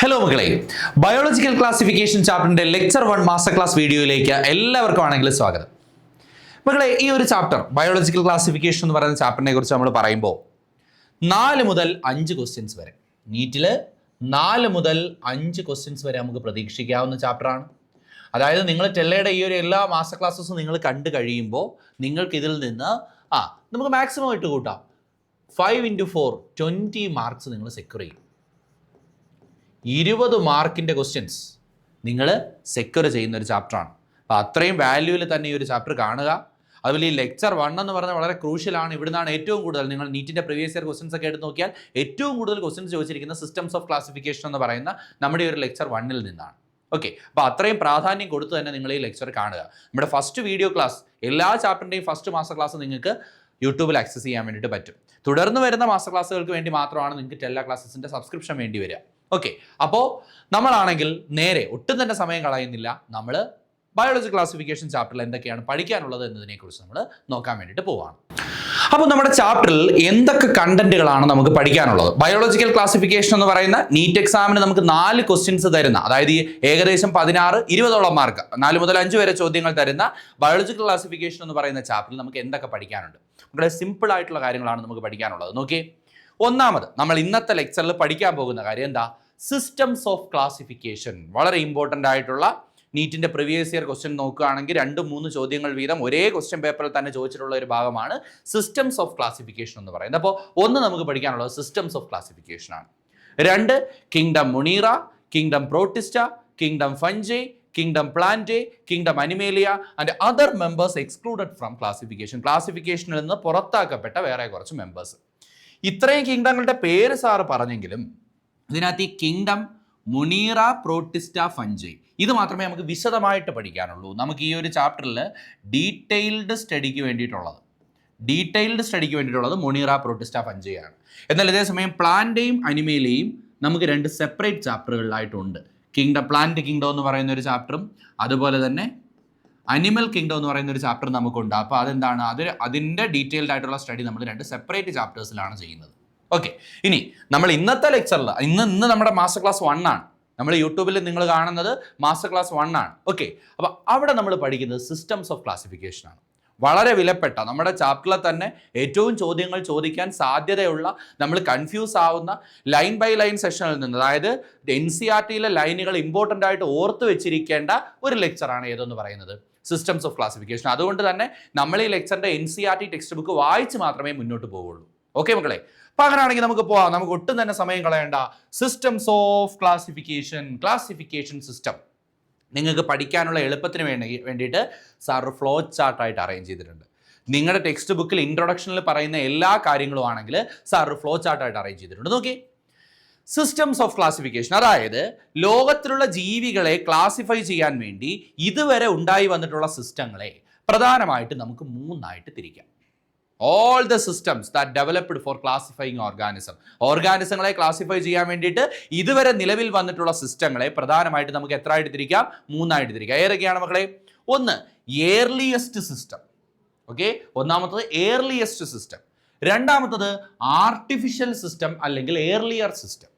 Hello മക്കളെ, biological classification ചാപ്റ്ററിന്റെ lecture 1 master class വീഡിയോയിലേക്ക് എല്ലാവർക്കും ആണെങ്കിലും സ്വാഗതം. മക്കളെ, ഈ ഒരു ചാപ്റ്റർ ബയോളജിക്കൽ ക്ലാസിഫിക്കേഷൻ എന്ന് പറയുന്ന ചാപ്റ്ററിനെ കുറിച്ച് നമ്മൾ പറയുമ്പോൾ 4 മുതൽ 5 ക്വസ്റ്റ്യൻസ് വരെ നീറ്റിൽ 4 മുതൽ 5 ക്വസ്റ്റ്യൻസ് വരെ നമുക്ക് പ്രതീക്ഷിക്കാവുന്ന ചാപ്റ്ററാണ്. അതായത് നിങ്ങൾ ടെല്ലയുടെ ഈ ഒരു എല്ലാ മാസ്റ്റർ ക്ലാസ്സസും നിങ്ങൾ കണ്ടു കഴിയുമ്പോൾ നിങ്ങൾക്ക് ഇതിൽ നിന്ന് നമുക്ക് മാക്സിമം ഇട്ട് കൂട്ടാം. 5 × 4 20 മാർക്സ് നിങ്ങൾ സെക്യൂർ ചെയ്യും. 20 മാർക്കിൻ്റെ ക്വസ്റ്റ്യൻസ് നിങ്ങൾ സെക്യൂർ ചെയ്യുന്ന ഒരു ചാപ്റ്ററാണ്. അപ്പോൾ അത്രയും വാല്യൂവിൽ തന്നെ ഈ ഒരു ചാപ്റ്റർ കാണുക. അതുപോലെ ഈ ലെക്ചർ 1 എന്ന് പറഞ്ഞാൽ വളരെ ക്രൂഷ്യലാണ്. ഇവിടുന്നാണ് ഏറ്റവും കൂടുതൽ നിങ്ങൾ നീറ്റിൻ്റെ പ്രീവിയസ് ഇയർ ക്വസ്റ്റൻസ് ഒക്കെ എടുത്ത് നോക്കിയാൽ ഏറ്റവും കൂടുതൽ ക്വസ്റ്റൻസ് ചോദിച്ചിരിക്കുന്ന സിസ്റ്റംസ് ഓഫ് ക്ലാസിഫിക്കേഷൻ എന്ന് പറയുന്ന നമ്മുടെ ഒരു ലെക്ചർ 1-ൽ നിന്നാണ്. ഓക്കെ, അപ്പോൾ അത്രയും പ്രാധാന്യം കൊടുത്ത് തന്നെ നിങ്ങൾ ഈ ലെക്ചർ കാണുക. നമ്മുടെ ഫസ്റ്റ് വീഡിയോ ക്ലാസ്, എല്ലാ ചാപ്റ്ററിൻ്റെയും ഫസ്റ്റ് മാസ്റ്റർ ക്ലാസ് നിങ്ങൾക്ക് യൂട്യൂബിൽ ആക്സസ് ചെയ്യാൻ വേണ്ടിയിട്ട് പറ്റും. തുടർന്ന് വരുന്ന മാസ്റ്റർ ക്ലാസ്സുകൾക്ക് വേണ്ടി മാത്രമാണ് നിങ്ങൾക്ക് ടെല്ല ക്ലാസ്സസിൻ്റെ സബ്സ്ക്രിപ്ഷൻ വേണ്ടി വരിക. ഓക്കെ, അപ്പോൾ നമ്മളാണെങ്കിൽ നേരെ ഒട്ടും തന്നെ സമയം കളയുന്നില്ല, നമ്മൾ ബയോളജി ക്ലാസിഫിക്കേഷൻ ചാപ്റ്ററിൽ എന്തൊക്കെയാണ് പഠിക്കാനുള്ളത് എന്നതിനെക്കുറിച്ച് നമ്മൾ നോക്കാൻ വേണ്ടിയിട്ട് പോവാണ്. അപ്പോൾ നമ്മുടെ ചാപ്റ്ററിൽ എന്തൊക്കെ കണ്ടന്റുകളാണ് നമുക്ക് പഠിക്കാനുള്ളത്? ബയോളജിക്കൽ ക്ലാസിഫിക്കേഷൻ എന്ന് പറയുന്ന നീറ്റ് എക്സാമിന് നമുക്ക് 4 ക്വസ്റ്റ്യൻസ് തരുന്ന, അതായത് ഈ ഏകദേശം 16-20 മാർക്ക് 4 മുതൽ 5 വരെ ചോദ്യങ്ങൾ തരുന്ന ബയോളജിക്കൽ ക്ലാസിഫിക്കേഷൻ എന്ന് പറയുന്ന ചാപ്റ്ററിൽ നമുക്ക് എന്തൊക്കെ പഠിക്കാനുണ്ട്? വളരെ സിമ്പിൾ ആയിട്ടുള്ള കാര്യങ്ങളാണ് നമുക്ക് പഠിക്കാനുള്ളത്. നോക്കിയേ, ഒന്നാമത് നമ്മൾ ഇന്നത്തെ ലെക്ചറിൽ പഠിക്കാൻ പോകുന്ന കാര്യം എന്താ? Systems of classification. വളരെ ഇമ്പോർട്ടൻ്റ് ആയിട്ടുള്ള നീറ്റിൻ്റെ പ്രീവിയസ് ഇയർ ക്വസ്റ്റ്യൻ നോക്കുകയാണെങ്കിൽ 2-3 ചോദ്യങ്ങൾ വീതം ഒരേ ക്വസ്റ്റ്യൻ പേപ്പറിൽ തന്നെ ചോദിച്ചിട്ടുള്ള ഒരു ഭാഗമാണ് സിസ്റ്റംസ് ഓഫ് ക്ലാസിഫിക്കേഷൻ എന്ന് പറയുന്നത്. അപ്പോൾ ഒന്ന് നമുക്ക് പഠിക്കാനുള്ളത് സിസ്റ്റംസ് ഓഫ് ക്ലാസിഫിക്കേഷൻ ആണ്. 2 kingdom Monera, kingdom protista, kingdom fungi, kingdom Plantae, kingdom Animalia and other members excluded from classification. ക്ലാസിഫിക്കേഷനിൽ നിന്ന് പുറത്താക്കപ്പെട്ട വേറെ കുറച്ച് മെമ്പേഴ്സ്. ഇത്രയും കിങ്ഡങ്ങളുടെ പേര് സാറ് പറഞ്ഞെങ്കിലും ഇതിനകത്ത് ഈ കിങ്ഡം മുണീറ, പ്രോട്ടിസ്റ്റ, ഫഞ്ചൈ ഇത് മാത്രമേ നമുക്ക് വിശദമായിട്ട് പഠിക്കാനുള്ളൂ. നമുക്ക് ഈ ഒരു ചാപ്റ്ററിൽ ഡീറ്റെയിൽഡ് സ്റ്റഡിക്ക് വേണ്ടിയിട്ടുള്ളത് മുണീറ, പ്രോട്ടിസ്റ്റ, ഫഞ്ചൈ ആണ്. എന്നാൽ ഇതേസമയം പ്ലാന്റേയും അനിമേലിയയും നമുക്ക് 2 സെപ്പറേറ്റ് ചാപ്റ്ററുകളിലായിട്ടുണ്ട്. പ്ലാന്റ് കിങ്ഡം എന്ന് പറയുന്ന ഒരു ചാപ്റ്ററും അതുപോലെ തന്നെ അനിമൽ കിങ്ഡം എന്ന് പറയുന്ന ഒരു ചാപ്റ്റർ നമുക്കുണ്ട്. അപ്പോൾ അതെന്താണ്? അതിൻ്റെ ഡീറ്റെയിൽഡ് ആയിട്ടുള്ള സ്റ്റഡി നമ്മൾ 2 സെപ്പറേറ്റ് ചാപ്റ്റേഴ്സിലാണ് ചെയ്യുന്നത്. ഓക്കെ, ഇനി നമ്മൾ ഇന്നത്തെ ലെക്ചറിൽ ഇന്ന് നമ്മുടെ മാസ്റ്റർ ക്ലാസ് 1 ആണ്. നമ്മൾ യൂട്യൂബിൽ നിങ്ങൾ കാണുന്നത് മാസ്റ്റർ ക്ലാസ് 1 ആണ്. ഓക്കെ, അപ്പോൾ അവിടെ നമ്മൾ പഠിക്കുന്നത് സിസ്റ്റംസ് ഓഫ് ക്ലാസിഫിക്കേഷൻ ആണ്. വളരെ വിലപ്പെട്ട നമ്മുടെ ചാപ്റ്ററിൽ തന്നെ ഏറ്റവും ചോദ്യങ്ങൾ ചോദിക്കാൻ സാധ്യതയുള്ള, നമ്മൾ കൺഫ്യൂസ് ആവുന്ന ലൈൻ ബൈ ലൈൻ സെഷനിൽ നിന്ന്, അതായത് NCERTയിലെ ലൈനുകൾ ഇമ്പോർട്ടൻ്റ് ആയിട്ട് ഓർത്ത് വെച്ചിരിക്കേണ്ട ഒരു ലെക്ചറാണ് ഏതെന്ന് പറയുന്നത് സിസ്റ്റംസ് ഓഫ് ക്ലാസിഫിക്കേഷൻ. അതുകൊണ്ട് തന്നെ നമ്മൾ ഈ ലെക്ചറിൻ്റെ NCERT ടെക്സ്റ്റ് ബുക്ക് വായിച്ച് മാത്രമേ മുന്നോട്ട് പോവുള്ളൂ. ഓക്കെ മക്കളെ, അപ്പോൾ അങ്ങനെയാണെങ്കിൽ നമുക്ക് പോവാം. നമുക്ക് ഒട്ടും തന്നെ സമയം കളയേണ്ട. സിസ്റ്റംസ് ഓഫ് ക്ലാസിഫിക്കേഷൻ സിസ്റ്റം നിങ്ങൾക്ക് പഠിക്കാനുള്ള എളുപ്പത്തിന് വേണ്ടിയിട്ട് സാർ ഫ്ലോ ചാർട്ടായിട്ട് അറേഞ്ച് ചെയ്തിട്ടുണ്ട്. നിങ്ങളുടെ ടെക്സ്റ്റ് ബുക്കിൽ ഇൻട്രൊഡക്ഷനിൽ പറയുന്ന എല്ലാ കാര്യങ്ങളും ആണെങ്കിൽ സാർ ഫ്ലോ ചാർട്ടായിട്ട് അറേഞ്ച് ചെയ്തിട്ടുണ്ട്. നോക്കി, സിസ്റ്റംസ് ഓഫ് ക്ലാസിഫിക്കേഷൻ, അതായത് ലോകത്തിലുള്ള ജീവികളെ ക്ലാസിഫൈ ചെയ്യാൻ വേണ്ടി ഇതുവരെ ഉണ്ടായി വന്നിട്ടുള്ള സിസ്റ്റങ്ങളെ പ്രധാനമായിട്ട് നമുക്ക് 3 തിരിക്കാം. All the systems that developed for classifying ഓർഗാനിസങ്ങളെ ക്ലാസിഫൈ ചെയ്യാൻ വേണ്ടിയിട്ട് ഇതുവരെ നിലവിൽ വന്നിട്ടുള്ള സിസ്റ്റങ്ങളെ പ്രധാനമായിട്ട് നമുക്ക് എത്ര ആയിട്ട് തിരിക്കാം? 3 തിരിക്കാം. ഏതൊക്കെയാണ് മക്കളെ? ഒന്ന്, ഏർലിയസ്റ്റ് സിസ്റ്റം. ഓക്കെ, ഒന്നാമത്തത് ഏർലിയസ്റ്റ് സിസ്റ്റം. രണ്ടാമത്തത് ആർട്ടിഫിഷ്യൽ സിസ്റ്റം അല്ലെങ്കിൽ ഏർലിയർ സിസ്റ്റം.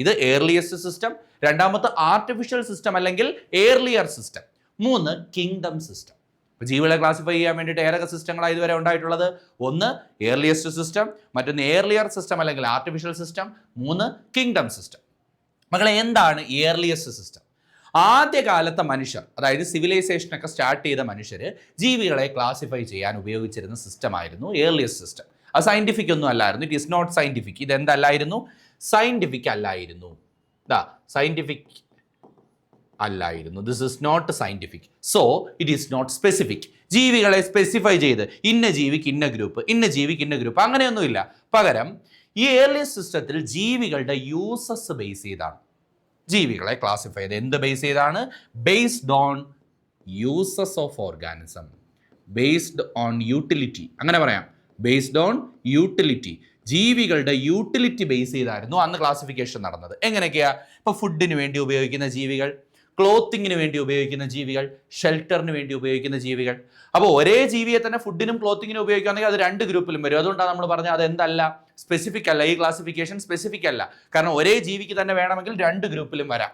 ഇത് ഏർലിയസ്റ്റ് സിസ്റ്റം, രണ്ടാമത്തെ ആർട്ടിഫിഷ്യൽ സിസ്റ്റം അല്ലെങ്കിൽ ഏർലിയർ സിസ്റ്റം. 3 kingdom system. ഇപ്പോൾ ജീവികളെ ക്ലാസിഫൈ ചെയ്യാൻ വേണ്ടിയിട്ട് ഏതൊക്കെ സിസ്റ്റങ്ങളാണ് ഇതുവരെ ഉണ്ടായിട്ടുള്ളത്? ഒന്ന് ഏർലിയസ്റ്റ് സിസ്റ്റം, മറ്റൊന്ന് ഏർലിയർ സിസ്റ്റം അല്ലെങ്കിൽ ആർട്ടിഫിഷ്യൽ സിസ്റ്റം, 3 കിങ്ഡം സിസ്റ്റം. മക്കളെ, എന്താണ് ഏർലിയസ്റ്റ് സിസ്റ്റം? ആദ്യകാലത്തെ മനുഷ്യർ, അതായത് സിവിലൈസേഷനൊക്കെ സ്റ്റാർട്ട് ചെയ്ത മനുഷ്യർ ജീവികളെ ക്ലാസിഫൈ ചെയ്യാൻ ഉപയോഗിച്ചിരുന്ന സിസ്റ്റമായിരുന്നു ഏർലിയസ്റ്റ് സിസ്റ്റം. അത് സയൻറ്റിഫിക് ഒന്നും അല്ലായിരുന്നു. It is not scientific. ഇതെന്തല്ലായിരുന്നു? സയൻറ്റിഫിക് അല്ലായിരുന്നു. സയൻറ്റിഫിക് അല്ലായിരുന്നു. This is not scientific. So it is not specific. ജീവികളെ സ്പെസിഫൈ ചെയ്ത് ഇന്ന ജീവിക്ക് ഇന്ന ഗ്രൂപ്പ്, ഇന്ന ജീവിക്ക് ഇന്ന ഗ്രൂപ്പ്, അങ്ങനെയൊന്നുമില്ല. പകരം ഈ ഏർലിയസ്റ്റ് സിസ്റ്റത്തിൽ ജീവികളുടെ യൂസസ് ബേസ് ചെയ്താണ് ജീവികളെ ക്ലാസിഫൈ ചെയ്ത്. എന്ത് ബേസ് ചെയ്താണ്? Based on uses of organism, based on utility. അങ്ങനെ പറയാം, ബേസ്ഡ് ഓൺ യൂട്ടിലിറ്റി. ജീവികളുടെ യൂട്ടിലിറ്റി ബേസ് ചെയ്തായിരുന്നു അന്ന് ക്ലാസിഫിക്കേഷൻ നടന്നത്. എങ്ങനെയൊക്കെയാ? ഇപ്പോൾ ഫുഡിന് വേണ്ടി ഉപയോഗിക്കുന്ന ജീവികൾ, ക്ലോത്തിങ്ങിന് വേണ്ടി ഉപയോഗിക്കുന്ന ജീവികൾ, ഷെൽട്ടറിന് വേണ്ടി ഉപയോഗിക്കുന്ന ജീവികൾ. അപ്പോൾ ഒരേ ജീവിയെ തന്നെ ഫുഡിനും ക്ലോത്തിങ്ങിനും ഉപയോഗിക്കുകയാണെങ്കിൽ അത് 2 ഗ്രൂപ്പിലും വരും. അതുകൊണ്ടാണ് നമ്മൾ പറഞ്ഞത് അതെന്തല്ല, സ്പെസിഫിക് അല്ല, ഈ ക്ലാസിഫിക്കേഷൻ സ്പെസിഫിക് അല്ല. കാരണം ഒരേ ജീവിക്ക് തന്നെ വേണമെങ്കിൽ 2 ഗ്രൂപ്പിലും വരാം.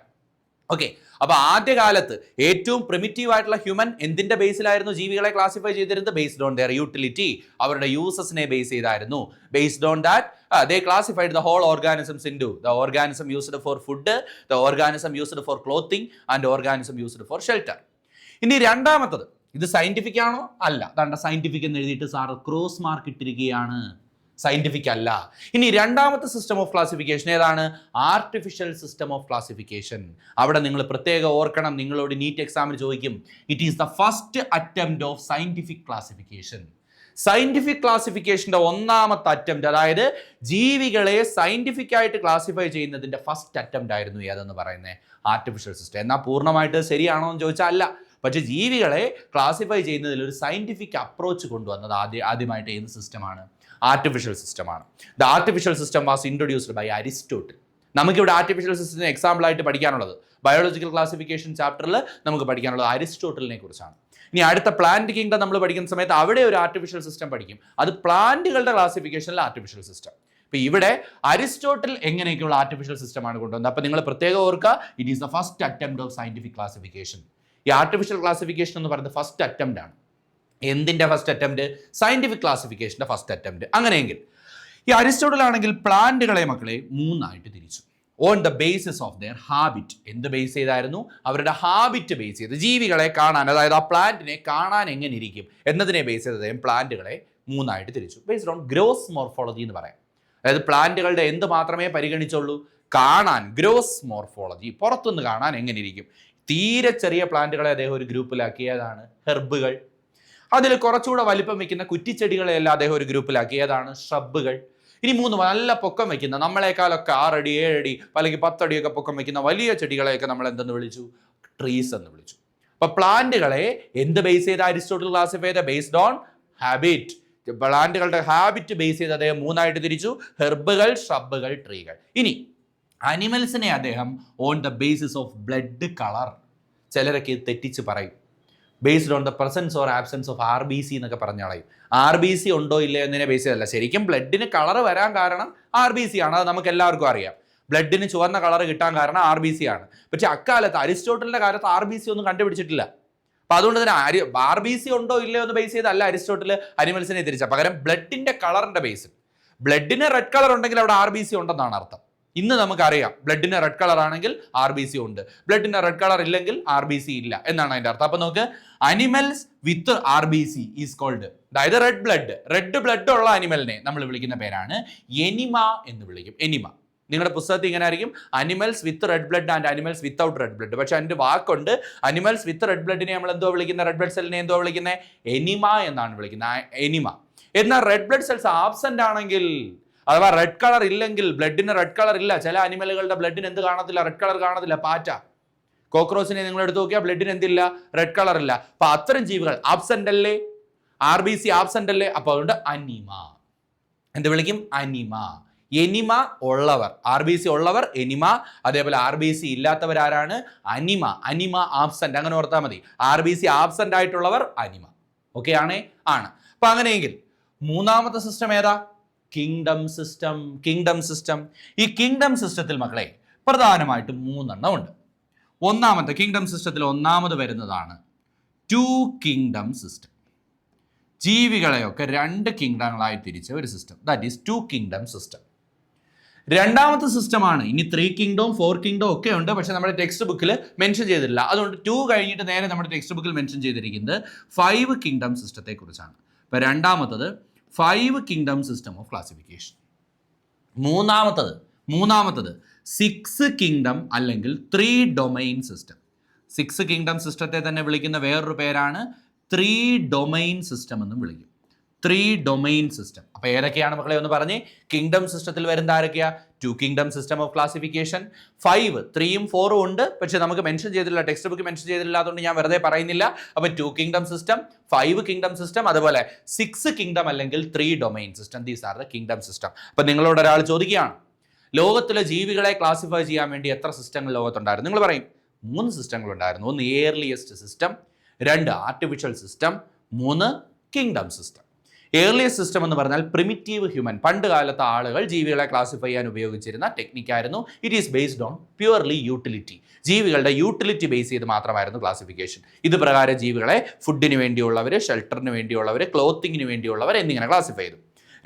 ഓക്കെ, അപ്പൊ ആദ്യകാലത്ത് ഏറ്റവും പ്രിമിറ്റീവ് ആയിട്ടുള്ള ഹ്യൂമൻ എന്തിന്റെ ബേസിലായിരുന്നു ജീവികളെ ക്ലാസിഫൈ ചെയ്തിരുന്നത്? ബേസ്ഡ് ഓൺ ദെയർ യൂട്ടിലിറ്റി, അവരുടെ യൂസസിനെ ബേസ് ചെയ്തായിരുന്നു. Based on that they classified the whole organisms into the organism used for food, the organism used for clothing and the organism used for shelter. ഇനി രണ്ടാമത്തത്, ഇത് scientific ആണോ? അല്ല. അതാണ്ട് scientific എന്ന് എഴുതിയിട്ട് സാർ ക്രോസ് മാർക്ക് ഇട്ടിരിക്കുകയാണ്, സയന്റിഫിക് അല്ല. ഇനി രണ്ടാമത്തെ സിസ്റ്റം ഓഫ് ക്ലാസിഫിക്കേഷൻ ഏതാണ്? Artificial system of classification. അവിടെ നിങ്ങൾ പ്രത്യേകം ഓർക്കണം, നിങ്ങളോട് നീറ്റ് എക്സാമിന് ചോദിക്കും, it is the first attempt of scientific classification. Scientific ക്ലാസിഫിക്കേഷന്റെ ഒന്നാമത്തെ അറ്റംപ്റ്റ്, അതായത് ജീവികളെ സയന്റിഫിക് ആയിട്ട് ക്ലാസിഫൈ ചെയ്യുന്നതിന്റെ ഫസ്റ്റ് അറ്റംപ്റ്റ് ആയിരുന്നു ഏതെന്ന് പറയുന്നത് ആർട്ടിഫിഷ്യൽ സിസ്റ്റം. എന്നാൽ പൂർണ്ണമായിട്ട് ശരിയാണോ എന്ന് ചോദിച്ചാൽ അല്ല. പക്ഷേ ജീവികളെ ക്ലാസിഫൈ ചെയ്യുന്നതിൽ ഒരു സയന്റിഫിക് അപ്രോച്ച് കൊണ്ടുവന്നത് ആദ്യമായിട്ട് ഏത് സിസ്റ്റമാണ്? ആർട്ടിഫിഷ്യൽ സിസ്റ്റമാണ്. The artificial system was introduced by Aristotle. നമുക്കിവിടെ ആർട്ടിഫിഷ്യൽ സിസ്റ്റത്തിന് എക്സാമ്പിൾ ആയിട്ട് പഠിക്കാനുള്ളത് ബയോളജിക്കൽ ക്ലാസിഫിക്കേഷൻ ചാപ്റ്ററിൽ നമുക്ക് പഠിക്കാനുള്ളത് അരിസ്റ്റോട്ടലിനെ കുറിച്ചാണ്. ഇനി അടുത്ത പ്ലാന്റ് കിങ്ഡം നമ്മൾ പഠിക്കുന്ന സമയത്ത് അവിടെ ഒരു ആർട്ടിഫിഷ്യൽ സിസ്റ്റം പഠിക്കും. അത് പ്ലാന്റുകളുടെ ക്ലാസിഫിക്കേഷനിൽ ആർട്ടിഫിഷ്യൽ സിസ്റ്റം. ഇപ്പൊ ഇവിടെ അരിസ്റ്റോട്ടിൽ എങ്ങനെയൊക്കെയുള്ള ആർട്ടിഫിഷ്യൽ സിസ്റ്റമാണ് കൊണ്ടുവന്നത്. അപ്പൊ നിങ്ങൾ പ്രത്യേകം ഓർക്കുക, it is the first attempt of scientific classification. ഈ ആർട്ടിഫിഷ്യൽ ക്ലാസിഫിക്കേഷൻ എന്ന് പറയുന്നത് ഫസ്റ്റ് അറ്റംപ്റ്റ് ആണ്. എന്തിന്റെ ഫസ്റ്റ് അറ്റംപ്റ്റ്? സയന്റിഫിക് ക്ലാസിഫിക്കേഷന്റെ ഫസ്റ്റ് അറ്റംപ്റ്റ്. അങ്ങനെയെങ്കിൽ ഈ അരിസ്റ്റോട്ടിൽ ആണെങ്കിൽ പ്ലാന്റുകളെ മക്കളെ 3 തിരിച്ചു. On the basis of their habit. എന്ത് ബേസ് ചെയ്തായിരുന്നു? അവരുടെ ഹാബിറ്റ് ബേസ് ചെയ്ത് ജീവികളെ കാണാൻ, അതായത് ആ പ്ലാന്റിനെ കാണാൻ എങ്ങനെ ഇരിക്കും എന്നതിനെ ബേസ് ചെയ്ത് പ്ലാന്റുകളെ 3 തിരിച്ചു. ബേസ്ഡ് ഓൺ ഗ്രോസ് മോർഫോളജി എന്ന് പറയാം. അതായത് പ്ലാന്റുകളുടെ എന്ത് മാത്രമേ പരിഗണിച്ചുള്ളൂ? കാണാൻ, ഗ്രോസ് മോർഫോളജി, പുറത്തുനിന്ന് കാണാൻ എങ്ങനെ ഇരിക്കും. തീരെ ചെറിയ പ്ലാന്റുകളെ അദ്ദേഹം ഒരു ഗ്രൂപ്പിലാക്കിയതാണ് ഹെർബുകൾ. അതിൽ കുറച്ചുകൂടെ വലിപ്പം വെക്കുന്ന കുറ്റിച്ചെടികളെല്ലാം അദ്ദേഹം ഒരു ഗ്രൂപ്പിലാക്കിയതാണ് ഷ്രബുകൾ. ഇനി 3 നല്ല പൊക്കം വെക്കുന്ന, നമ്മളെക്കാളൊക്കെ 6 അടി 7 അടി അല്ലെങ്കിൽ 10 അടിയൊക്കെ പൊക്കം വെക്കുന്ന വലിയ ചെടികളെയൊക്കെ നമ്മൾ എന്തെന്ന് വിളിച്ചു? ട്രീസ് എന്ന് വിളിച്ചു. അപ്പൊ പ്ലാന്റുകളെ എന്ത് ബേസ് ചെയ്ത അരിസ്റ്റോട്ടിൽ ക്ലാസിഫൈ ചെയ്ത? Based on habit. പ്ലാന്റുകളുടെ ഹാബിറ്റ് ബേസ് ചെയ്ത് അദ്ദേഹം 3 തിരിച്ചു: ഹെർബുകൾ, ഷ്രബുകൾ, ട്രീകൾ. ഇനി അനിമൽസിനെ അദ്ദേഹം on the basis of blood colour. ചിലരൊക്കെ തെറ്റിച്ച് പറയും based on the presence or absence of RBC എന്നൊക്കെ പറഞ്ഞ കളയും. RBC ഉണ്ടോ ഇല്ലയോ എന്നതിനെ ബേസ് ചെയ്തല്ല. ശരിക്കും ബ്ലഡിന് കളർ വരാൻ കാരണം RBC ആണ്. അത് നമുക്ക് എല്ലാവർക്കും അറിയാം. ബ്ലഡിന് ചുവന്ന കളർ കിട്ടാൻ കാരണം RBC ആണ്. പക്ഷെ അക്കാലത്ത് അരിസ്റ്റോട്ടലിന്റെ കാലത്ത് RBC ഒന്നും കണ്ടുപിടിച്ചിട്ടില്ല. അപ്പൊ അതുകൊണ്ട് തന്നെ RBC ഉണ്ടോ ഇല്ലയോ എന്ന് ബേസ് ചെയ്തല്ല അരിസ്റ്റോട്ടിൽ അനിമൽസിനെ തിരിച്ച. പകരം ബ്ലഡിന്റെ കളറിന്റെ ബേസിൽ. ബ്ലഡിന് റെഡ് കളർ ഉണ്ടെങ്കിൽ അവിടെ RBC ഉണ്ടെന്നാണ് അർത്ഥം. ഇന്ന് നമുക്കറിയാം ബ്ലഡിന് റെഡ് കളർ ആണെങ്കിൽ RBC ഉണ്ട്, ബ്ലഡിന് റെഡ് കളർ ഇല്ലെങ്കിൽ RBC ഇല്ല എന്നാണ് അതിന്റെ അർത്ഥം. അപ്പൊ നമുക്ക് animals with RBC is called, അതായത് റെഡ് ബ്ലഡ് ഉള്ള അനിമലിനെ നമ്മൾ വിളിക്കുന്ന പേരാണ് എനിമ എന്ന് വിളിക്കും. എനിമ. നിങ്ങളുടെ പുസ്തകത്തിൽ ഇങ്ങനെ ആയിരിക്കും animals with red blood and animals without red blood. പക്ഷെ അതിന്റെ വാക്കുണ്ട്, അനിമൽസ് വിത്ത് റെഡ് ബ്ലഡിനെ നമ്മൾ എന്തോ വിളിക്കുന്നത്, റെഡ് ബ്ലഡ് സെല്ലിനെ എന്തോ വിളിക്കുന്നത്, എനിമ എന്നാണ് വിളിക്കുന്നത്. എനിമ. എന്നാൽ റെഡ് ബ്ലഡ് സെൽസ് ആബ്സെന്റ് ആണെങ്കിൽ, അഥവാ റെഡ് കളർ ഇല്ലെങ്കിൽ, ബ്ലഡിന് റെഡ് കളർ ഇല്ല, ചില അനിമലുകളുടെ ബ്ലഡിന് എന്ത് കാണത്തില്ല? റെഡ് കളർ കാണത്തില്ല. പാറ്റ, കോക്രോച്ചിനെ നിങ്ങൾ എടുത്തു നോക്കിയാൽ ബ്ലഡിന് എന്തില്ല? റെഡ് കളർ ഇല്ല. അപ്പൊ അത്തരം ജീവികൾ ആബ്സെന്റ് അല്ലേ? RBC ആബ്സെന്റ് അല്ലേ? അപ്പൊ അതുകൊണ്ട് അനിമ. എന്ത് വിളിക്കും? അനിമ. എനിമ ഉള്ളവർ, RBC ഉള്ളവർ എനിമ. അതേപോലെ RBC ഇല്ലാത്തവരാരാണ്? അനിമ. അനിമ ആബ്സെന്റ്, അങ്ങനെ ഓർത്താൽ മതി. RBC ആബ്സെന്റ് ആയിട്ടുള്ളവർ അനിമ. ഓക്കെ ആണ്? അപ്പൊ അങ്ങനെയെങ്കിൽ മൂന്നാമത്തെ സിസ്റ്റം ഏതാ? Kingdom system. ഈ കിങ്ഡം സിസ്റ്റത്തിൽ മക്കളെ പ്രധാനമായിട്ടും 3 ഉണ്ട്. ഒന്നാമത്തെ കിങ്ഡം സിസ്റ്റത്തിൽ ഒന്നാമത് വരുന്നതാണ് 2 കിങ്ഡം സിസ്റ്റം. ജീവികളെയൊക്കെ 2 കിങ്ഡങ്ങളായി തിരിച്ച ഒരു system, that is 2 kingdom system. രണ്ടാമത്തെ സിസ്റ്റമാണ്, ഇനി 3 കിങ്ഡവും 4 കിങ്ഡവും ഒക്കെ ഉണ്ട്, പക്ഷെ നമ്മുടെ ടെക്സ്റ്റ് ബുക്കിൽ മെൻഷൻ ചെയ്തിട്ടില്ല. അതുകൊണ്ട് 2 കഴിഞ്ഞിട്ട് നേരെ നമ്മുടെ ടെക്സ്റ്റ് ബുക്കിൽ മെൻഷൻ ചെയ്തിരിക്കുന്നത് 5 കിങ്ഡം സിസ്റ്റത്തെ കുറിച്ചാണ്. ഇപ്പൊ രണ്ടാമത്തത് 5 കിങ്ഡം സിസ്റ്റം ഓഫ് ക്ലാസിഫിക്കേഷൻ. മൂന്നാമത്തത് 6 കിങ്ഡം അല്ലെങ്കിൽ 3 ഡൊമൈൻ സിസ്റ്റം. 6 കിങ്ഡം സിസ്റ്റത്തെ തന്നെ വിളിക്കുന്ന വേറൊരു പേരാണ് 3 ഡൊമൈൻ സിസ്റ്റം എന്നും വിളിക്കും. 3 ഡൊമൈൻ സിസ്റ്റം. അപ്പൊ ഏതൊക്കെയാണ് മക്കളെ ഒന്ന് പറഞ്ഞേ? കിങ്ഡം സിസ്റ്റത്തിൽ വരുന്ന ആരൊക്കെയാ? 2 കിങ്ഡം സിസ്റ്റം ഓഫ് ക്ലാസിഫിക്കേഷൻ. 5, 3ഉം 4ഉം ഉണ്ട്, പക്ഷെ നമുക്ക് മെൻഷൻ ചെയ്തിട്ടില്ല, ടെക്സ്റ്റ് ബുക്ക് മെൻഷൻ ചെയ്തിട്ടില്ല, അതുകൊണ്ട് ഞാൻ വെറുതെ പറയുന്നില്ല. അപ്പൊ 2 കിങ്ഡം സിസ്റ്റം, 5 കിങ്ഡം സിസ്റ്റം, അതുപോലെ 6 കിങ്ഡം അല്ലെങ്കിൽ 3 domain system. These are the kingdom system. അപ്പൊ നിങ്ങളോട് ഒരാൾ ചോദിക്കുകയാണ്, ലോകത്തിലെ ജീവികളെ ക്ലാസിഫൈ ചെയ്യാൻ വേണ്ടി എത്ര സിസ്റ്റങ്ങൾ ലോകത്തുണ്ടായിരുന്നു? നിങ്ങൾ പറയും 3 സിസ്റ്റങ്ങൾ ഉണ്ടായിരുന്നു. 1 earliest system, 2 artificial system, 3 kingdom system. Earliest system എന്ന് പറഞ്ഞാൽ പ്രിമിറ്റീവ് ഹ്യൂമൻ, പണ്ട് കാലത്തെ ആളുകൾ ജീവികളെ ക്ലാസിഫൈ ചെയ്യാൻ ഉപയോഗിച്ചിരുന്ന ടെക്നിക്കായിരുന്നു. It is based on purely utility, ജീവികളുടെ യൂട്ടിലിറ്റി ബേസ് ചെയ്ത് മാത്രമായിരുന്നു ക്ലാസിഫിക്കേഷൻ. ഇത് പ്രകാരം ജീവികളെ ഫുഡിന് വേണ്ടിയുള്ളവർ, ഷെൽട്ടറിന് വേണ്ടിയുള്ളവർ, ക്ലോത്തിങ്ങിന് വേണ്ടിയുള്ളവർ എന്നിങ്ങനെ ക്ലാസിഫൈ ചെയ്തു.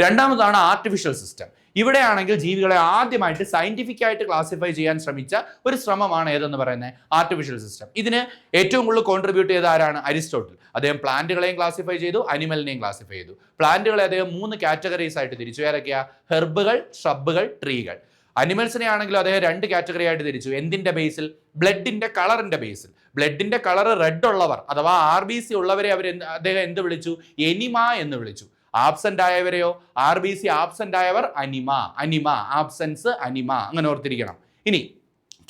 രണ്ടാമതാണ് ആർട്ടിഫിഷ്യൽ സിസ്റ്റം. ഇവിടെയാണെങ്കിൽ ജീവികളെ ആദ്യമായിട്ട് സയന്റിഫിക് ആയിട്ട് ക്ലാസിഫൈ ചെയ്യാൻ ശ്രമിച്ച ഒരു ശ്രമമാണ് ഏതെന്ന് പറയുന്നത് ആർട്ടിഫിഷ്യൽ സിസ്റ്റം. ഇതിന് ഏറ്റവും കൂടുതൽ കോൺട്രിബ്യൂട്ട് ചെയ്ത ആരാണ്? അരിസ്റ്റോട്ടിൽ. അദ്ദേഹം പ്ലാന്റുകളെയും ക്ലാസിഫൈ ചെയ്തു, അനിമലിനെയും ക്ലാസിഫൈ ചെയ്തു. പ്ലാന്റുകളെ അദ്ദേഹം 3 കാറ്റഗറീസ് ആയിട്ട് തിരിച്ചു. ഏതൊക്കെയാ? ഹെർബുകൾ, ഷ്രബുകൾ, ട്രീകൾ. അനിമൽസിനെ ആണെങ്കിലും അദ്ദേഹം 2 കാറ്റഗറി ആയിട്ട് തിരിച്ചു. എന്തിന്റെ ബേസിൽ? ബ്ലഡിന്റെ കളറിന്റെ ബേസിൽ. ബ്ലഡിന്റെ കളർ റെഡ് ഉള്ളവർ അഥവാ RBC ഉള്ളവരെ അദ്ദേഹം എന്ത് വിളിച്ചു? എനിമ എന്ന് വിളിച്ചു. ആബ്സെന്റ് ആയവരെയോ? RBC ആബ്സെന്റ് ആയവർ അനിമ, ആബ്സെൻസ് അനിമ, അങ്ങനെ ഓർത്തിരിക്കണം. ഇനി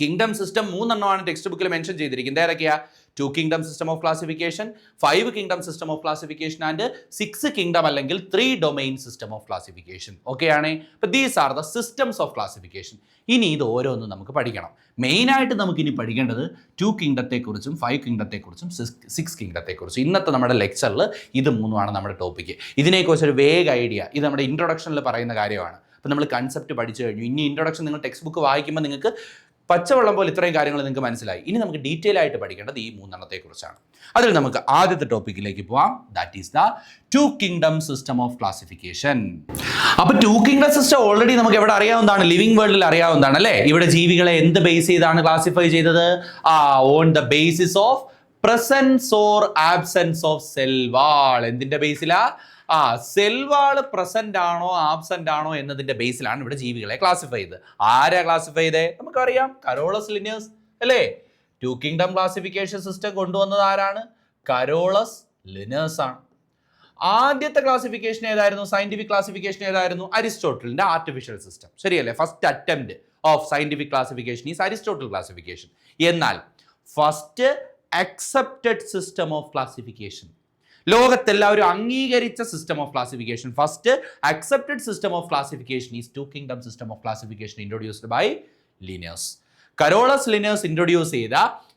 കിങ്ഡം സിസ്റ്റം 3 എണ്ണമാണ് ടെക്സ്റ്റ് ബുക്കിൽ മെൻഷൻ ചെയ്തിരിക്കുന്നത്. ഏതൊക്കെയാ? 2 kingdom system of classification, 5 kingdom system of classification and 6 kingdom അല്ലെങ്കിൽ 3 domain system of classification. Okay ആണ്. അപ്പോൾ these are the systems of classification. ഇനി ഇത് ഓരോന്നും നമുക്ക് പഠിക്കണം. മെയിനായിട്ട് നമുക്ക് ഇനി പഠിക്കേണ്ടത് 2 കിങ്ഡത്തെക്കുറിച്ചും 5 കിങ്ഡത്തെക്കുറിച്ചും 6 കിങ്ഡത്തെക്കുറിച്ചും. ഇന്നത്തെ നമ്മുടെ ലെക്ചറിൽ ഇത് 3 നമ്മുടെ ടോപ്പിക്ക്. ഇതിനെക്കുറിച്ച് ഒരു വേഗ ഐഡിയ, ഇത് നമ്മുടെ ഇൻട്രൊഡക്ഷനിൽ പറയുന്ന കാര്യമാണ്. അപ്പോൾ നമ്മൾ കൺസെപ്റ്റ് പഠിച്ചു കഴിഞ്ഞു. ഇനി ഇൻട്രൊഡക്ഷൻ നിങ്ങൾ ടെക്സ്റ്റ് ബുക്ക് വായിക്കുമ്പോൾ നിങ്ങൾക്ക് പച്ചവെള്ളം പോലെ ഇത്രയും കാര്യങ്ങൾ നിങ്ങൾക്ക് മനസ്സിലായി. ഇനി നമുക്ക് ഡീറ്റെയിൽ ആയിട്ട് പഠിക്കേണ്ടത് ഈ 3 എണ്ണത്തെക്കുറിച്ചാണ്. അതിൽ നമുക്ക് ആദ്യത്തെ ടോപ്പിക്കിലേക്ക് പോവാം. That is the 2 kingdom system of classification. അപ്പൊ 2 കിങ്ഡം സിസ്റ്റം ഓൾറെഡി നമുക്ക് എവിടെ അറിയാവുന്നതാണ്? ലിവിംഗ് വേൾഡിൽ അറിയാവുന്നതാണ് അല്ലേ? ഇവിടെ ജീവികളെ എന്ത് ബേസ് ചെയ്താണ് ക്ലാസിഫൈ ചെയ്തത്? On the basis of presence or absence of cell wall. എന്തിന്റെ ബേസിലാ? സെൽ വാൾ പ്രസന്റ് ആണോ ആബ്സെന്റ് ആണോ എന്നതിന്റെ ബേസിലാണ് ഇവിടെ ജീവികളെ ക്ലാസിഫൈ ചെയ്തത്. ആരാ ക്ലാസിഫൈ ചെയ്തേ? നമുക്കറിയാം, കരോളസ് ലിനേഴ്സ് അല്ലേ? 2 കിങ്ഡം ക്ലാസിഫിക്കേഷൻ സിസ്റ്റം കൊണ്ടുവന്നത് ആരാണ്? കരോളസ് ലിനേഴ്സ് ആണ്. ആദ്യത്തെ ക്ലാസിഫിക്കേഷൻ ഏതായിരുന്നു? സയന്റിഫിക് ക്ലാസിഫിക്കേഷൻ ഏതായിരുന്നു? അരിസ്റ്റോട്ടലിന്റെ ആർട്ടിഫിഷ്യൽ സിസ്റ്റം. ശരിയല്ലേ? First attempt of scientific classification is Aristotle classification. എന്നാൽ first accepted system of classification, ലോകത്തെല്ലാവരും അംഗീകരിച്ച system of classification, first accepted system of classification is 2 kingdom system of classification introduced by Linnaeus. Carolus Linnaeus introduce ചെയ്ത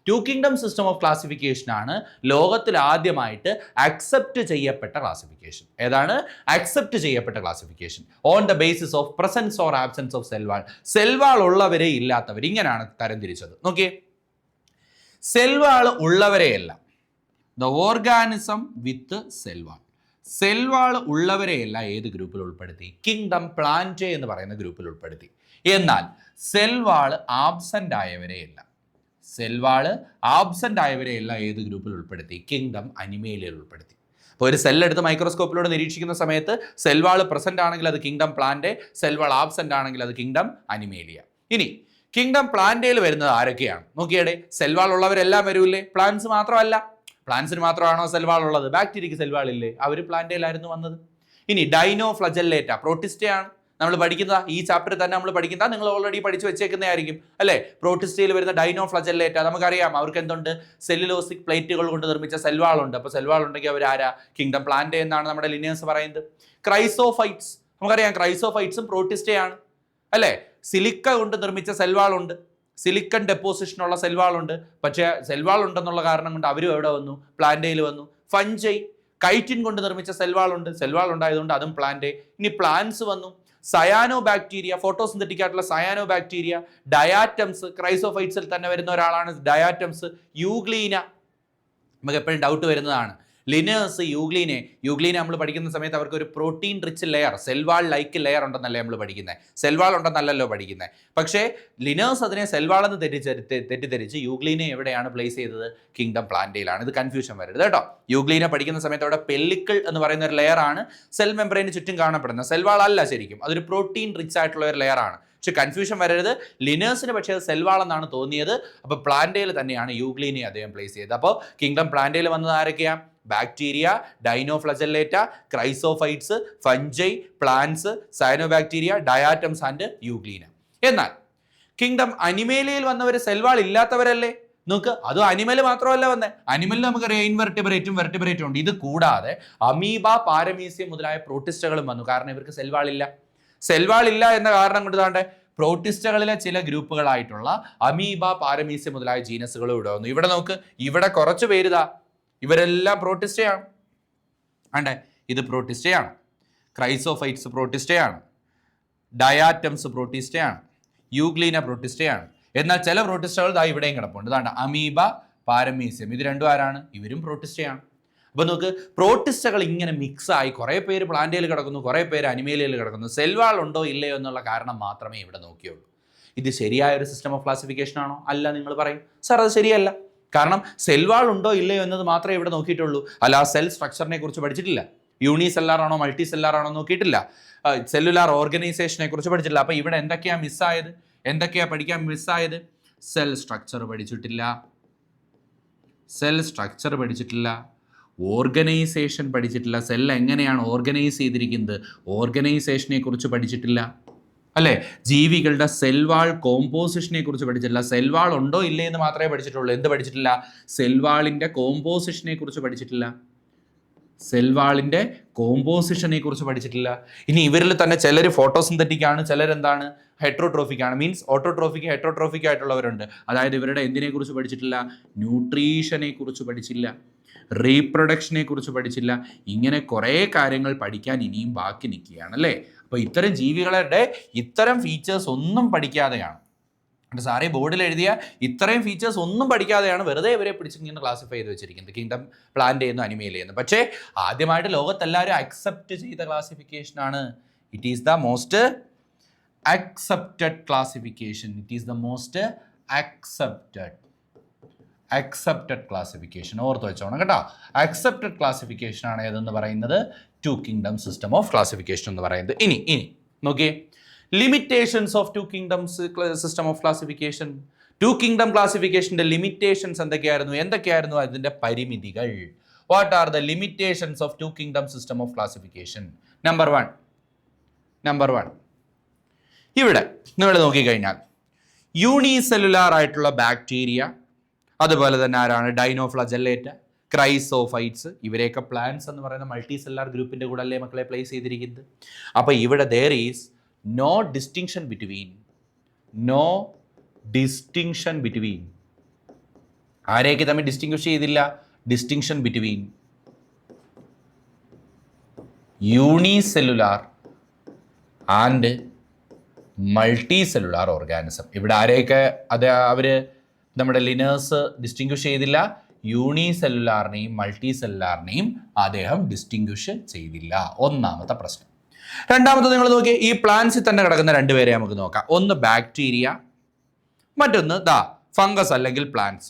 2 kingdom system of classification ആണ് ലോകത്തിൽ ആദ്യമായിട്ട് accept ചെയ്യപ്പെട്ട classification. ഏതാണ്? Accept ചെയ്യപ്പെട്ട classification on the basis of presence or absence of cell wall. Cell wall ഉള്ളവരെ ഇല്ലാത്തവർ, ഇങ്ങനെയാണ് തരംതിരിച്ചത്. നോക്കിയേ, സെൽവാൾ ഉള്ളവരെയെല്ലാം, the organism with cell wall, cell wall ഉള്ളവരെയെല്ലാം ഏത് ഗ്രൂപ്പിൽ ഉൾപ്പെടുത്തി? കിങ്ഡം പ്ലാന്റേ എന്ന് പറയുന്ന ഗ്രൂപ്പിൽ ഉൾപ്പെടുത്തി. എന്നാൽ സെൽവാൾ ആബ്സെന്റ് ആയവരെയെല്ലാം, സെൽവാള് ആബ്സെന്റ് ആയവരെയെല്ലാം ഏത് ഗ്രൂപ്പിൽ ഉൾപ്പെടുത്തി? കിങ്ഡം അനിമേലിയയിൽ ഉൾപ്പെടുത്തി. അപ്പോൾ ഒരു സെല്ലെടുത്ത് മൈക്രോസ്കോപ്പിലൂടെ നിരീക്ഷിക്കുന്ന സമയത്ത് സെൽവാൾ പ്രസന്റ് ആണെങ്കിൽ അത് കിങ്ഡം പ്ലാന്റേ, സെൽവാൾ ആബ്സെന്റ് ആണെങ്കിൽ അത് കിങ്ഡം അനിമേലിയ. ഇനി കിങ്ഡം പ്ലാന്റേയിൽ വരുന്നത് ആരൊക്കെയാണ്? നോക്കിയടെ, സെൽവാൾ ഉള്ളവരെല്ലാം വരൂല്ലേ? പ്ലാന്റ്സ് മാത്രമല്ല. പ്ലാന്റ്സിന് മാത്രമാണോ സെൽവാൾ ഉള്ളത്? ബാക്ടീരിയക്ക് സെൽവാൾ ഇല്ലേ? അവർ പ്ലാന്റേലായിരുന്നു വന്നത്. ഇനി ഡൈനോ ഫ്ലജല്ലേറ്റ, പ്രോട്ടിസ്റ്റയാണ് നമ്മൾ പഠിക്കുന്ന ഈ ചാപ്റ്ററിൽ തന്നെ നമ്മൾ പഠിക്കുന്ന, നിങ്ങൾ ഓൾറെഡി പഠിച്ചു വെച്ചേക്കുന്നതായിരിക്കും അല്ലേ? പ്രോട്ടിസ്റ്റയിൽ വരുന്ന ഡൈനോ ഫ്ലജല്ലേറ്റ, നമുക്കറിയാം അവർക്ക് എന്തുണ്ട്? സെല്ലുലോസിക് പ്ലേറ്റുകൾ കൊണ്ട് നിർമ്മിച്ച സെൽവാളുണ്ട്. അപ്പോൾ സെൽവാൾ ഉണ്ടെങ്കിൽ അവർ ആരാ? കിങ്ഡം പ്ലാന്റേ എന്നാണ് നമ്മുടെ ലിനേഴ്സ് പറയുന്നത്. ക്രൈസോഫൈറ്റ്സ്, നമുക്കറിയാം ക്രൈസോഫൈറ്റ്സും പ്രോട്ടിസ്റ്റയാണ് അല്ലേ? സിലിക്ക കൊണ്ട് നിർമ്മിച്ച സെൽവാളുണ്ട്, സിലിക്കൺ ഡെപ്പോസിഷനുള്ള സെൽവാളുണ്ട്. പക്ഷേ സെൽവാൾ ഉണ്ടെന്നുള്ള കാരണം കൊണ്ട് അവരും എവിടെ വന്നു? പ്ലാന്റേയിൽ വന്നു. ഫഞ്ചൈ, കൈറ്റിൻ കൊണ്ട് നിർമ്മിച്ച സെൽവാളുണ്ട്, സെൽവാൾ ഉണ്ടായതുകൊണ്ട് അതും പ്ലാന്റേ. ഇനി പ്ലാന്റ്സ് വന്നു, സയാനോ ബാക്ടീരിയ, ഫോട്ടോസിന്തറ്റിക് ആയിട്ടുള്ള സയാനോ ബാക്ടീരിയ, ഡയാറ്റംസ്, ക്രൈസോഫൈറ്റ്സിൽ തന്നെ വരുന്ന ഒരാളാണ് ഡയാറ്റംസ്. യൂഗ്ലീന, നമുക്ക് എപ്പോഴും ഡൗട്ട് വരുന്നതാണ്. ലിനേഴ്സ് യൂഗ്ലീനെ നമ്മൾ പഠിക്കുന്ന സമയത്ത് അവർക്ക് ഒരു protein rich layer, cell wall like layer ഉണ്ടെന്നല്ലേ നമ്മൾ പഠിക്കുന്നത്, സെൽവാൾ ഉണ്ടെന്നല്ലല്ലോ പഠിക്കുന്നത്. പക്ഷേ ലിനേഴ്സ് അതിനെ സെൽവാളെന്ന് തെറ്റിദ്ധരിച്ച് യൂഗ്ലീനെ എവിടെയാണ് പ്ലേസ് ചെയ്തത്? കിങ്ഡം പ്ലാന്റേയിലാണ്. ഇത് കൺഫ്യൂഷൻ വരരുത് കേട്ടോ. യൂഗ്ലീനെ പഠിക്കുന്ന സമയത്ത് അവിടെ പെല്ലിക്കിൾ എന്ന് പറയുന്ന ഒരു ലെയർ ആണ് സെൽ മെംബ്രെയിന് ചുറ്റും കാണപ്പെടുന്നത്. സെൽവാൾ അല്ല ശരിക്കും, അതൊരു പ്രോട്ടീൻ റിച്ച് ആയിട്ടുള്ള ഒരു ലെയർ ആണ്. പക്ഷെ കൺഫ്യൂഷൻ വരരുത്. ലിനേഴ്സിന് പക്ഷേ അത് സെൽവാൾ എന്നാണ് തോന്നിയത്. അപ്പോൾ പ്ലാന്റേയിൽ തന്നെയാണ് യൂഗ്ലീനെ അദ്ദേഹം പ്ലേസ് ചെയ്തത്. അപ്പോൾ കിങ്ഡം പ്ലാന്റേയിൽ വന്നത് ആരൊക്കെയാണ്? Bacteria, dinoflagellata, chrysophytes, fungi, plants, cyanobacteria, diatoms and euglena. എന്നാൽ കിങ്ഡം അനിമേലിയയിൽ വന്നവർ സെൽവാൾ ഇല്ലാത്തവരല്ലേ? നോക്ക്, അതും അനിമൽ മാത്രമല്ല വന്നേ. അനിമലിൽ നമുക്കറിയാം ഇൻവെർട്ടിബ്രേറ്റും വെർട്ടിബ്രേറ്റും ഉണ്ട്. ഇത് കൂടാതെ അമീബ, പാരമീസിയം മുതലായ പ്രോട്ടിസ്റ്റുകളും വന്നു. കാരണം ഇവർക്ക് സെൽവാൾ ഇല്ല. സെൽവാൾ ഇല്ല എന്ന കാരണം കൊണ്ട് താണ്ടെ പ്രോട്ടിസ്റ്റുകളിലെ ചില ഗ്രൂപ്പുകളായിട്ടുള്ള അമീബ, പാരമീസിയം മുതലായ ജീനസുകളും ഇവിടെ വന്നു. ഇവിടെ നോക്ക്, ഇവിടെ കുറച്ച് പേരിതാ, ഇവരെല്ലാം പ്രോട്ടിസ്റ്റയാണ്. ആണ്ടേ, ഇത് പ്രോട്ടിസ്റ്റയാണ്. Chrysophytes പ്രോട്ടിസ്റ്റയാണ്, diatoms പ്രോട്ടിസ്റ്റയാണ്, euglena പ്രോട്ടിസ്റ്റയാണ്. എന്നാൽ ചില പ്രോട്ടിസ്റ്റകൾ ദാ ഇവിടെയും കിടപ്പുണ്ട്. ഇതാണ്ട് അമീബ, പാരമീസിയം, ഇത് രണ്ടും ആരാണ്? ഇവരും പ്രോട്ടിസ്റ്റയാണ്. അപ്പോൾ നമുക്ക് പ്രോട്ടിസ്റ്റകൾ ഇങ്ങനെ മിക്സായി കുറേ പേര് പ്ലാന്റയിൽ കിടക്കുന്നു, കുറേ പേര് അനിമേലിയയിൽ കിടക്കുന്നു. സെൽവാൾ ഉണ്ടോ ഇല്ലയോ എന്നുള്ള കാരണം മാത്രമേ ഇവിടെ നോക്കിയുള്ളൂ. ഇത് ശരിയായ ഒരു സിസ്റ്റം ഓഫ് ക്ലാസിഫിക്കേഷൻ ആണോ? അല്ല. നിങ്ങൾ പറയും സാർ അത് ശരിയല്ല. കാരണം സെൽവാൾ ഉണ്ടോ ഇല്ലയോ എന്നത് മാത്രമേ ഇവിടെ നോക്കിയിട്ടുള്ളൂ. അല്ല സെൽ സ്ട്രക്ചറിനെ കുറിച്ച് പഠിച്ചിട്ടില്ല. യൂണി സെല്ലാർ ആണോ മൾട്ടി സെല്ലാർ ആണോ നോക്കിയിട്ടില്ല. സെല്ലുലാർ ഓർഗനൈസേഷനെ കുറിച്ച് പഠിച്ചിട്ടില്ല. അപ്പോൾ ഇവിടെ എന്തൊക്കെയാണ് മിസ്സായത്? എന്തൊക്കെയാണ് പഠിക്കാൻ മിസ്സായത്? സെൽ സ്ട്രക്ചർ പഠിച്ചിട്ടില്ല, സെൽ സ്ട്രക്ചർ പഠിച്ചിട്ടില്ല, ഓർഗനൈസേഷൻ പഠിച്ചിട്ടില്ല, സെൽ എങ്ങനെയാണ് ഓർഗനൈസ് ചെയ്തിരിക്കുന്നത് ഓർഗനൈസേഷനെ കുറിച്ച് പഠിച്ചിട്ടില്ല, അല്ലേ? ജീവികളുടെ സെൽവാൾ കോമ്പോസിഷനെ കുറിച്ച് പഠിച്ചിട്ടില്ല. സെൽവാൾ ഉണ്ടോ ഇല്ലേ എന്ന് മാത്രമേ പഠിച്ചിട്ടുള്ളൂ. എന്ത് പഠിച്ചിട്ടില്ല? സെൽവാളിൻ്റെ കോമ്പോസിഷനെ കുറിച്ച് പഠിച്ചിട്ടില്ല, സെൽവാളിൻ്റെ കോമ്പോസിഷനെ കുറിച്ച് പഠിച്ചിട്ടില്ല. ഇനി ഇവരിൽ തന്നെ ചിലർ ഫോട്ടോസിന്തറ്റിക് ആണ്, ചിലരെന്താണ് ഹെട്രോട്രോഫിക് ആണ്. മീൻസ് ഓട്ടോട്രോഫിക് ഹെട്രോട്രോഫിക് ആയിട്ടുള്ളവരുണ്ട്. അതായത് ഇവരുടെ എന്തിനെ കുറിച്ച് പഠിച്ചിട്ടില്ല? ന്യൂട്രീഷനെ കുറിച്ച് പഠിച്ചില്ല, റീപ്രൊഡക്ഷനെ കുറിച്ച് പഠിച്ചില്ല. ഇങ്ങനെ കുറേ കാര്യങ്ങൾ പഠിക്കാൻ ഇനിയും ബാക്കി നിൽക്കുകയാണ്, അല്ലേ? അപ്പോൾ ഇത്തരം ജീവികളുടെ ഇത്തരം ഫീച്ചേഴ്സ് ഒന്നും പഠിക്കാതെയാണ്, സാറേ ബോർഡിൽ എഴുതിയ ഇത്രയും ഫീച്ചേഴ്സ് ഒന്നും പഠിക്കാതെയാണ് വെറുതെ ഇവരെ പിടിച്ചിങ്ങനെ ക്ലാസിഫൈ ചെയ്ത് വെച്ചിരിക്കുന്നത്, കിങ്ഡം, പ്ലാന്റ് ചെയ്യുന്നു, അനിമേൽ ചെയ്യുന്നു. പക്ഷേ ആദ്യമായിട്ട് ലോകത്തെല്ലാവരും അക്സെപ്റ്റ് ചെയ്ത ക്ലാസിഫിക്കേഷനാണ്. It is the most accepted classification. It is the most accepted classification. ഓർത്ത് വെച്ചോണം കേട്ടോ. അക്സെപ്റ്റഡ് ക്ലാസിഫിക്കേഷൻ ആണ് ഏതെന്ന് പറയുന്നത്? Two kingdom system of classification എന്ന് പറയുന്നത്. ഇനി നോക്കിയേ, limitations of two kingdoms system of classification. Two kingdom ക്ലാസിഫിക്കേഷൻ്റെ ലിമിറ്റേഷൻസ് എന്തൊക്കെയായിരുന്നു അതിൻ്റെ പരിമിതികൾ? What are the limitations of two kingdom system of classification? Number one ഇവിടെ നിങ്ങൾ നോക്കിക്കഴിഞ്ഞാൽ യൂണിസെല്ലുലാർ ആയിട്ടുള്ള ബാക്ടീരിയ, അതുപോലെ തന്നെ ആരാണ്? ഡൈനോഫ്ലജല്ലേറ്റ, ക്രൈസോഫൈറ്റ്സ്, ഇവരെയൊക്കെ പ്ലാന്റ്സ് എന്ന് പറയുന്ന മൾട്ടി സെല്ലാർ ഗ്രൂപ്പിൻ്റെ കൂടെ അല്ലേ മക്കളെ പ്ലേസ് ചെയ്തിരിക്കുന്നത്. അപ്പോൾ ഇവിടെ there is no distinction between ആരെയൊക്കെ തമ്മിൽ ഡിസ്റ്റിങ്വിഷ് ചെയ്തില്ല? Distinction between unicellular and multi cellular organism. ഇവിടെ ആരെയൊക്കെ അവർ നമ്മുടെ ലിനേഴ്സ് ഡിസ്റ്റിങ്വിഷ് ചെയ്തില്ല? യൂണിസെല്ലുലാറിനെയും മൾട്ടി സെല്ലുലാറിനെയും അദ്ദേഹം ഡിസ്റ്റിങ്വിഷ് ചെയ്തില്ല. ഒന്നാമത്തെ പ്രശ്നം. രണ്ടാമത്തെ നിങ്ങൾ നോക്കിയേ, ഈ പ്ലാന്റ്സിൽ തന്നെ കിടക്കുന്ന രണ്ടുപേരെ നമുക്ക് നോക്കാം. ഒന്ന് ബാക്ടീരിയ, മറ്റൊന്ന് ഫംഗസ് അല്ലെങ്കിൽ പ്ലാന്റ്സ്.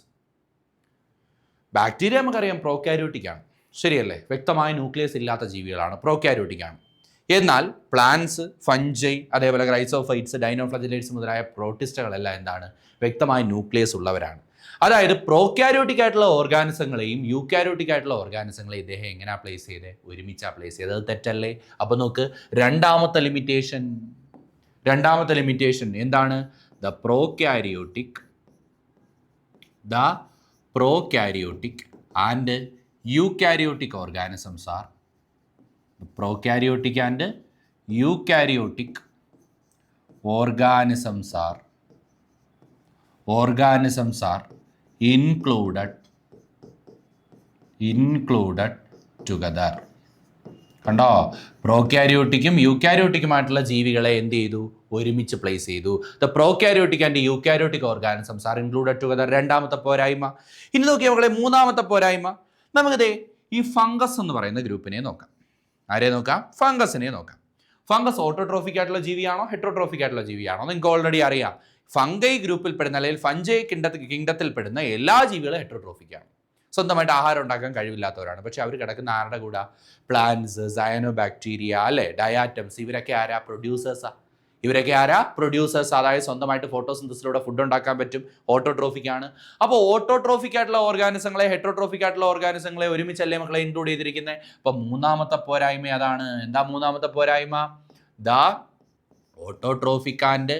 ബാക്ടീരിയ നമുക്കറിയാം പ്രോകാരിയോട്ടിക് ആണ്, ശരിയല്ലേ? വ്യക്തമായ ന്യൂക്ലിയസ് ഇല്ലാത്ത ജീവികളാണ്, പ്രോകാരിയോട്ടിക് ആണ്. എന്നാൽ പ്ലാന്റ്സ്, ഫഞ്ചൈ, അതേപോലെ ക്രൈസോഫൈറ്റ്സ്, ഡൈനോഫ്ലജലേറ്റ്സ് മുതലായ പ്രോട്ടിസ്റ്റുകളെല്ലാം എന്താണ്? വ്യക്തമായ ന്യൂക്ലിയസ് ഉള്ളവരാണ്. അതായത് പ്രോകാരിയോട്ടിക് ആയിട്ടുള്ള ഓർഗാനിസങ്ങളെയും യൂകാരിയോട്ടിക് ആയിട്ടുള്ള ഓർഗാനിസങ്ങളെയും ഇദ്ദേഹം എങ്ങനെയാണ് പ്ലേസ് ചെയ്തത്? ഒരുമിച്ചാണ് പ്ലേസ് ചെയ്തത്. അത് തെറ്റല്ലേ? അപ്പോൾ നോക്ക്, രണ്ടാമത്തെ ലിമിറ്റേഷൻ എന്താണ്? The prokaryotic and eukaryotic organisms are prokaryotic and eukaryotic organisms are included together. കണ്ടോ? പ്രോകാരിയോട്ടിക്കും യൂകാരിയോട്ടിക്കുമായിട്ടുള്ള ജീവികളെ എന്ത് ചെയ്തു? ഒരുമിച്ച് പ്ലേസ് ചെയ്തു. The prokaryotic and eukaryotic organisms are included together. രണ്ടാമത്തെ പോരായ്മ. ഇനി നോക്കിയാൽ മക്കളെ മൂന്നാമത്തെ പോരായ്മ. നമുക്കിതേ ഈ ഫംഗസ് എന്ന് പറയുന്ന ഗ്രൂപ്പിനെ നോക്കാം. ആരെ നോക്കാം? ഫംഗസിനെ നോക്കാം. ഫംഗസ് ഓട്ടോട്രോഫിക് ആയിട്ടുള്ള ജീവിയാണോ ഹെട്രോട്രോഫിക് ആയിട്ടുള്ള ജീവിയാണോ? നിങ്ങൾക്ക് ഓൾറെഡി അറിയാം. ഫംഗൈ ഗ്രൂപ്പിൽ പെടുന്ന അല്ലെങ്കിൽ ഫഞ്ചൈ കിങ്ഡത്തിൽ പെടുന്ന എല്ലാ ജീവികളും ഹെട്രോട്രോഫിക് ആണ്. സ്വന്തമായിട്ട് ആഹാരം ഉണ്ടാക്കാൻ കഴിവില്ലാത്തവരാണ്. പക്ഷെ അവർ കിടക്കുന്ന ആരുടെ കൂടെ? പ്ലാന്റ്സ്, സയനോബാക്ടീരിയ, അല്ലേ, ഡയാറ്റംസ്. ഇവരൊക്കെ ആരാ? പ്രൊഡ്യൂസേഴ്സ്. അതായത് സ്വന്തമായിട്ട് ഫോട്ടോസിന്തസിലൂടെ ഫുഡ് ഉണ്ടാക്കാൻ പറ്റും. ഓട്ടോട്രോഫിക് ആണ്. അപ്പോൾ ഓട്ടോട്രോഫിക് ആയിട്ടുള്ള ഓർഗാനിസങ്ങളെ ഹെട്രോട്രോഫിക് ആയിട്ടുള്ള ഓർഗാനിസങ്ങളെ ഒരുമിച്ചല്ലേ മക്കളെ ഇൻക്ലൂഡ് ചെയ്തിരിക്കുന്നത്? അപ്പം മൂന്നാമത്തെ പോരായ്മ അതാണ്. എന്താ മൂന്നാമത്തെ പോരായ്മ? The autotrophic and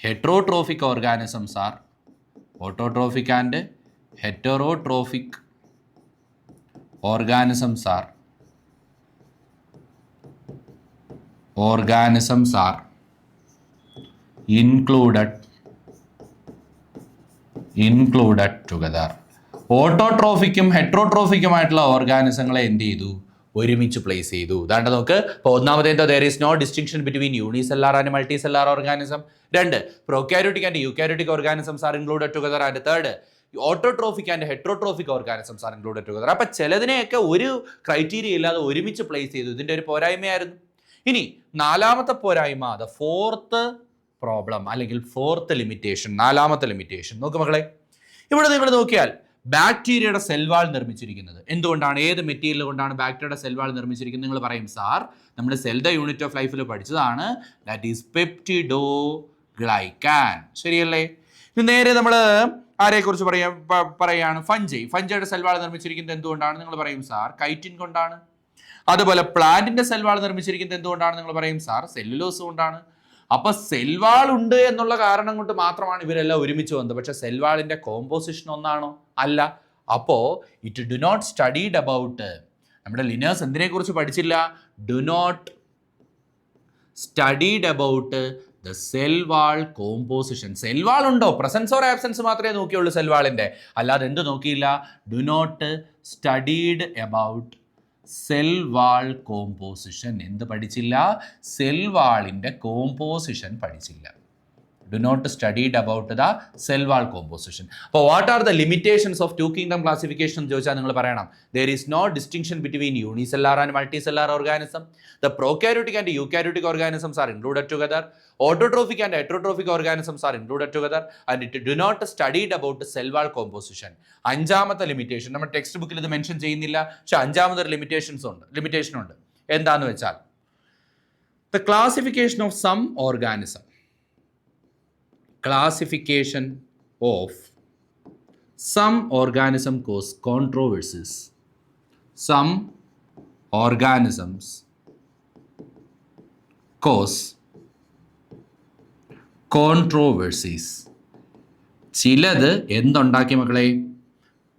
heterotrophic organisms are autotrophic and heterotrophic organisms are included together. ഓട്ടോട്രോഫിക്കും ഹെട്രോട്രോഫിക്കുമായിട്ടുള്ള ഓർഗാനിസങ്ങളെ എന്ത് ചെയ്തു? ഒരുമിച്ച് പ്ലേസ് ചെയ്തു. അതാണ്ട് നോക്ക്. ഇപ്പോൾ ഒന്നാമതേന്തോ there is no distinction between unicellular and multicellular organism. 2 prokaryotic and eukaryotic organisms are included together. And 3 autotrophic and heterotrophic organisms are included together. അപ്പോൾ ചിലതിനെയൊക്കെ ഒരു ക്രൈറ്റീരിയ ഇല്ലാതെ ഒരുമിച്ച് പ്ലേസ് ചെയ്തു. ഇതിൻ്റെ ഒരു പോരായ്മയായിരുന്നു. ഇനി നാലാമത്തെ പോരായ്മ, ദ ഫോർത്ത് പ്രോബ്ലം അല്ലെങ്കിൽ ഫോർത്ത് ലിമിറ്റേഷൻ, നാലാമത്തെ ലിമിറ്റേഷൻ നോക്ക് മക്കളെ. ഇവിടെ നിങ്ങൾ നോക്കിയാൽ ബാക്ടീരിയയുടെ സെൽവാൾ നിർമ്മിച്ചിരിക്കുന്നത് എന്തുകൊണ്ടാണ്? ഏത് മെറ്റീരിയൽ കൊണ്ടാണ് ബാക്ടീരിയയുടെ സെൽവാൾ നിർമ്മിച്ചിരിക്കുന്നത്? നിങ്ങൾ പറയും സാർ നമ്മൾ സെൽ ദ യൂണിറ്റ് ഓഫ് ലൈഫിൽ പഠിച്ചതാണ്, ദാറ്റ് ഈസ് പെപ്റ്റിഡോ ഗ്ലൈക്കാൻ. ശരിയല്ലേ? ഇത് നേരെ നമ്മൾ ആരെക്കുറിച്ച് പറയുകയാണ്? ഫഞ്ചയുടെ സെൽവാൾ നിർമ്മിച്ചിരിക്കുന്നത് എന്തുകൊണ്ടാണ്? നിങ്ങൾ പറയും സാർ കൈറ്റിൻ കൊണ്ടാണ്. അതുപോലെ പ്ലാന്റിന്റെ സെൽവാൾ നിർമ്മിച്ചിരിക്കുന്നത് എന്തുകൊണ്ടാണ്? നിങ്ങൾ പറയും സാർ സെല്ലുലോസ് കൊണ്ടാണ്. അപ്പൊ സെൽവാൾ ഉണ്ട് എന്നുള്ള കാരണം കൊണ്ട് മാത്രമാണ് ഇവരെല്ലാം ഒരുമിച്ച് വന്നത്. പക്ഷെ സെൽവാളിന്റെ കോമ്പോസിഷൻ ഒന്നാണോ? അല്ല. അപ്പോ it do not studied about, നമ്മുടെ ലിനേഴ്സ് എന്തിനെ കുറിച്ച് പഠിച്ചില്ല? Do not studied about the cell wall composition. Cell wall ഉണ്ടോ, പ്രസൻസ് ഓർ ആബ്സെൻസ് മാത്രമേ നോക്കിയുള്ളൂ സെൽ വാളിന്റെ, അല്ലാതെ എന്ത് നോക്കിയില്ല? Do not studied about cell wall composition. എന്ത് പഠിച്ചില്ല? സെൽ വാളിന്റെ കോമ്പോസിഷൻ പഠിച്ചില്ല. Do not studied about the cell wall composition. അപ്പോൾ what are the limitations of two kingdom classification എന്ന് ചോദിച്ചാൽ നിങ്ങൾ പറയണം there is no distinction between unicellular and multicellular organism. The prokaryotic and eukaryotic organisms are included together. Autotrophic and heterotrophic organisms are included together. And it do not studied about the cell wall composition. അഞ്ചാമത്തെ limitation നമ്മൾ text ബുക്കിൽ ഇത് mention ചെയ്യുന്നില്ല, പക്ഷെ അഞ്ചാമത്തെ limitation ഉണ്ട്. എന്താണെന്ന് വെച്ചാൽ the classification of some organism. Classification of some organism cause controversies. Some organisms cause controversies. ചിലത് എന്തുണ്ടാക്കി മക്കളെ?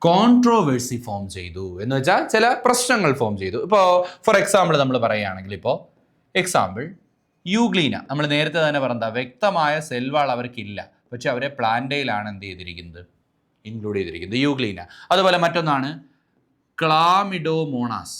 കോൺട്രോവേഴ്സി ഫോം ചെയ്തു എന്ന് വെച്ചാൽ ചില പ്രശ്നങ്ങൾ ഫോം ചെയ്തു. ഇപ്പോൾ ഫോർ എക്സാമ്പിൾ നമ്മൾ പറയുകയാണെങ്കിൽ, ഇപ്പോൾ എക്സാമ്പിൾ യൂഗ്ലീന, നമ്മൾ നേരത്തെ തന്നെ പറഞ്ഞ വ്യക്തമായ സെൽവാൾ അവർക്കില്ല, പക്ഷെ അവരെ പ്ലാന്റയിലാണ് എന്ത് ചെയ്തിരിക്കുന്നത്? ഇൻക്ലൂഡ് ചെയ്തിരിക്കുന്നത് യൂഗ്ലീന. അതുപോലെ മറ്റൊന്നാണ് ക്ലാമിഡോമോണാസ്.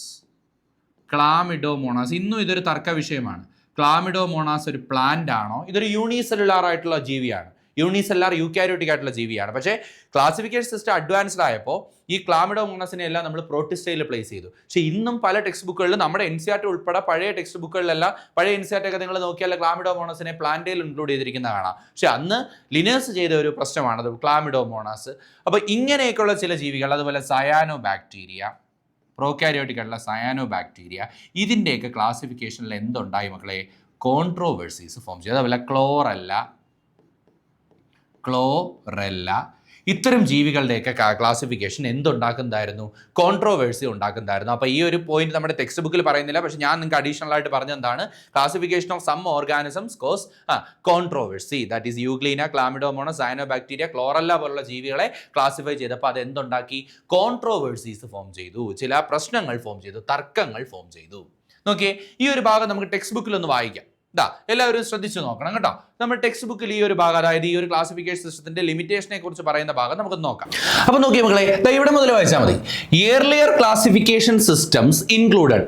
ഇന്നും ഇതൊരു തർക്ക വിഷയമാണ്. ക്ലാമിഡോമോണാസ് ഒരു പ്ലാന്റ് ആണോ? ഇതൊരു യൂണിസെല്ലുലാർ ആയിട്ടുള്ള ജീവിയാണ്, യൂണിസെല്ലാർ യൂക്കാരിയോട്ടിക് ആയിട്ടുള്ള ജീവിയാണ്. പക്ഷേ ക്ലാസിഫിക്കേഷൻ സിസ്റ്റം അഡ്വാൻസ്ഡ് ആയപ്പോൾ ഈ ക്ലാമിഡോമോണസിനെ എല്ലാം നമ്മൾ പ്രോട്ടിസ്റ്റയിൽ പ്ലേസ് ചെയ്തു. പക്ഷേ ഇന്നും പല ടെക്സ്റ്റ് ബുക്കുകളിലും, നമ്മുടെ NCERT ഉൾപ്പെടെ പഴയ ടെക്സ്റ്റ് ബുക്കുകളിലെല്ലാം, പഴയ NCERT ഒക്കെ നിങ്ങൾ നോക്കിയാൽ ക്ലാമിഡോമോണസിനെ പ്ലാന്റയിൽ ഇൻക്ലൂഡ് ചെയ്തിരിക്കുന്ന കാണാം. പക്ഷേ അന്ന് ലിനേഴ്സ് ചെയ്ത ഒരു പ്രശ്നമാണത് ക്ലാമിഡോമോണാസ്. അപ്പോൾ ഇങ്ങനെയൊക്കെയുള്ള ചില ജീവികൾ, അതുപോലെ സയാനോ ബാക്ടീരിയ, പ്രോകാരിയോട്ടിക് ആയിട്ടുള്ള സയാനോ ബാക്ടീരിയ, ഇതിൻ്റെയൊക്കെ ക്ലാസിഫിക്കേഷനിൽ എന്തുണ്ടായി മക്കളെ? കോൺട്രോവേഴ്സീസ് ഫോം ചെയ്തു. അതുപോലെ ക്ലോറെല്ല, ഇത്തരം ജീവികളുടെയൊക്കെ ക്ലാസിഫിക്കേഷൻ എന്തുണ്ടാക്കുന്നതായിരുന്നു? കോൺട്രോവേഴ്സി ഉണ്ടാക്കുന്നതായിരുന്നു. അപ്പോൾ ഈ ഒരു പോയിന്റ് നമ്മുടെ ടെക്സ്റ്റ് ബുക്കിൽ പറയുന്നില്ല, പക്ഷേ ഞാൻ നിങ്ങൾക്ക് അഡീഷണൽ ആയിട്ട് പറഞ്ഞെന്താണ്? Classification of some organisms cause controversy. That is euglena, chlamydomonas, cyanobacteria, chlorella പോലുള്ള ജീവികളെ ക്ലാസിഫൈ ചെയ്തപ്പോൾ അത് എന്തുണ്ടാക്കി? കോൺട്രോവേഴ്സീസ് ഫോം ചെയ്തു, ചില പ്രശ്നങ്ങൾ ഫോം ചെയ്തു, തർക്കങ്ങൾ ഫോം ചെയ്തു. നോക്കിയേ, ഈ ഒരു ഭാഗം നമുക്ക് ടെക്സ്റ്റ് ബുക്കിൽ ഒന്ന് വായിക്കാം. എല്ലാവരും ശ്രദ്ധിച്ചു നോക്കണം കേട്ടോ. നമ്മൾ ടെക്സ്റ്റ് ബുക്കിൽ ഈ ഒരു ഭാഗം, അതായത് ഈ ഒരു ക്ലാസിഫിക്കേഷൻ സിസ്റ്റത്തിന്റെ ലിമിറ്റേഷനെ കുറിച്ച് പറയുന്ന ഭാഗം നമുക്ക് നോക്കാം. അപ്പൊ നോക്കിയേ മക്കളെ, ഇവിടെ മുതൽ വായിച്ചാൽ മതി. Earlier classification systems included.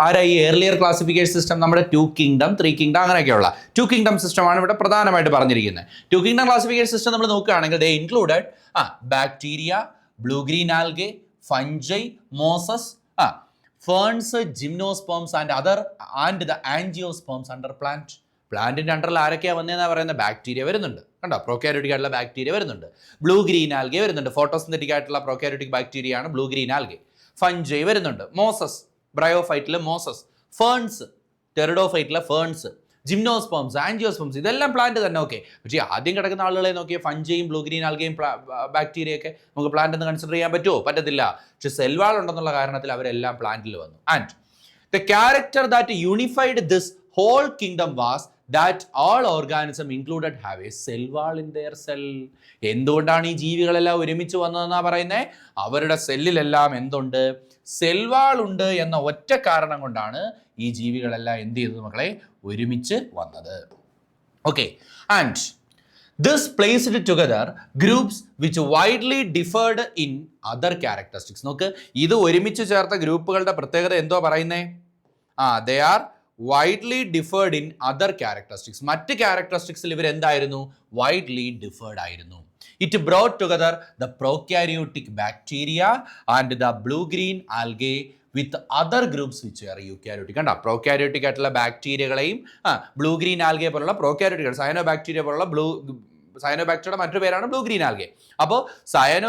ആരാ ഈ ഏർലിയർ ക്ലാസിഫിക്കേഷൻ സിസ്റ്റം? നമ്മുടെ 2 കിങ്ഡം 3 കിങ്ഡം അങ്ങനെയൊക്കെയുള്ള 2 കിങ്ഡം സിസ്റ്റമാണ് ഇവിടെ പ്രധാനമായിട്ട് പറഞ്ഞിരിക്കുന്നത്. 2 കിങ്ഡം ക്ലാസിഫിക്കേഷൻ സിസ്റ്റം നമ്മൾ നോക്കുകയാണെങ്കിൽ they included bacteria, blue green algae, fungi, mosses, ferns, gymnosperms and the angiosperms under plant. പ്ലാന്റിന്റെ അണ്ടറിൽ ആരൊക്കെയാണ് വന്നതെന്നാ പറയുന്നത്? ബാക്ടീരിയ വരുന്നുണ്ട് കണ്ടോ, പ്രോകാരിയോട്ടിക് ആയിട്ടുള്ള ബാക്ടീരിയ വരുന്നുണ്ട്. ബ്ലൂ ഗ്രീൻ ആൽഗെ വരുന്നുണ്ട്, ഫോട്ടോസിന്തറ്റിക് ആയിട്ടുള്ള പ്രോകാരിയോട്ടിക് ബാക്ടീരിയ ആണ് ബ്ലൂ ഗ്രീൻ ആൽഗെ. ഫംജൈ വരുന്നുണ്ട്, മോസസ്, ബ്രയോഫൈറ്റിലെ മോസസ്, ഫേൺസ്, ടെറിഡോഫൈറ്റിലെ ഫേൺസ്, ജിംനോസ്പേംസ്, ആൻജിയോസ്പേംസ്, ഇതെല്ലാം പ്ലാന്റ് തന്നെ. ഓക്കെ, പക്ഷേ ആദ്യം കിടക്കുന്ന ആളുകളെ നോക്കിയാൽ ഫംജയും ബ്ലൂ ഗ്രീൻ ആൽഗയും ബാക്ടീരിയയൊക്കെ നമുക്ക് പ്ലാന്റ് എന്ന് കൺസിഡർ ചെയ്യാൻ പറ്റുമോ? പറ്റത്തില്ല. പക്ഷെ സെൽവാൾ ഉണ്ടെന്നുള്ള കാരണത്തിൽ അവരെല്ലാം പ്ലാന്റിൽ വന്നു. And the character that unified this whole kingdom was that all organisms included have a cell wall in their cell. എന്തുകൊണ്ടാണ് ഈ ജീവികളെല്ലാം ഒരുമിച്ച് വന്നതെന്നാ പറയുന്നത്? അവരുടെ സെല്ലിലെല്ലാം എന്തുണ്ട്? സെൽ വാൾ ഉണ്ട് എന്ന ഒറ്റ കാരണം കൊണ്ടാണ് ഈ ജീവികളെല്ലാം എന്ത് ചെയ്തത് മക്കളെ? ഒരുമിച്ച് വന്നത്. Okay, and This placed together groups which widely differed in other characteristics. നോക്ക്, ഇത് ഒരുമിച്ച് ചേർത്ത ഗ്രൂപ്പുകളുടെ പ്രത്യേകത എന്തോ പറയുന്നേ? they are widely differed in other characteristics. മറ്റ് ക്യാരക്ടറിസ്റ്റിക്സിൽ ഇവർ എന്തായിരുന്നു? widely differed ആയിരുന്നു. It brought together the prokaryotic bacteria and the blue-green algae with other groups which are eukaryotic. കണ്ട, പ്രോകാരിയോട്ടിക് ആയിട്ടുള്ള ബാക്ടീരിയകളെയും ബ്ലൂ ഗ്രീൻ ആൽഗെ പോലുള്ള പ്രോകാരിയോട്ടിക് സയനോ ബാക്ടീരിയ പോലുള്ള സയനോബാക്ടീരിയയുടെ മറ്റൊരു പേരാണ് ബ്ലൂ ഗ്രീൻ ആൽഗെ. അപ്പോൾ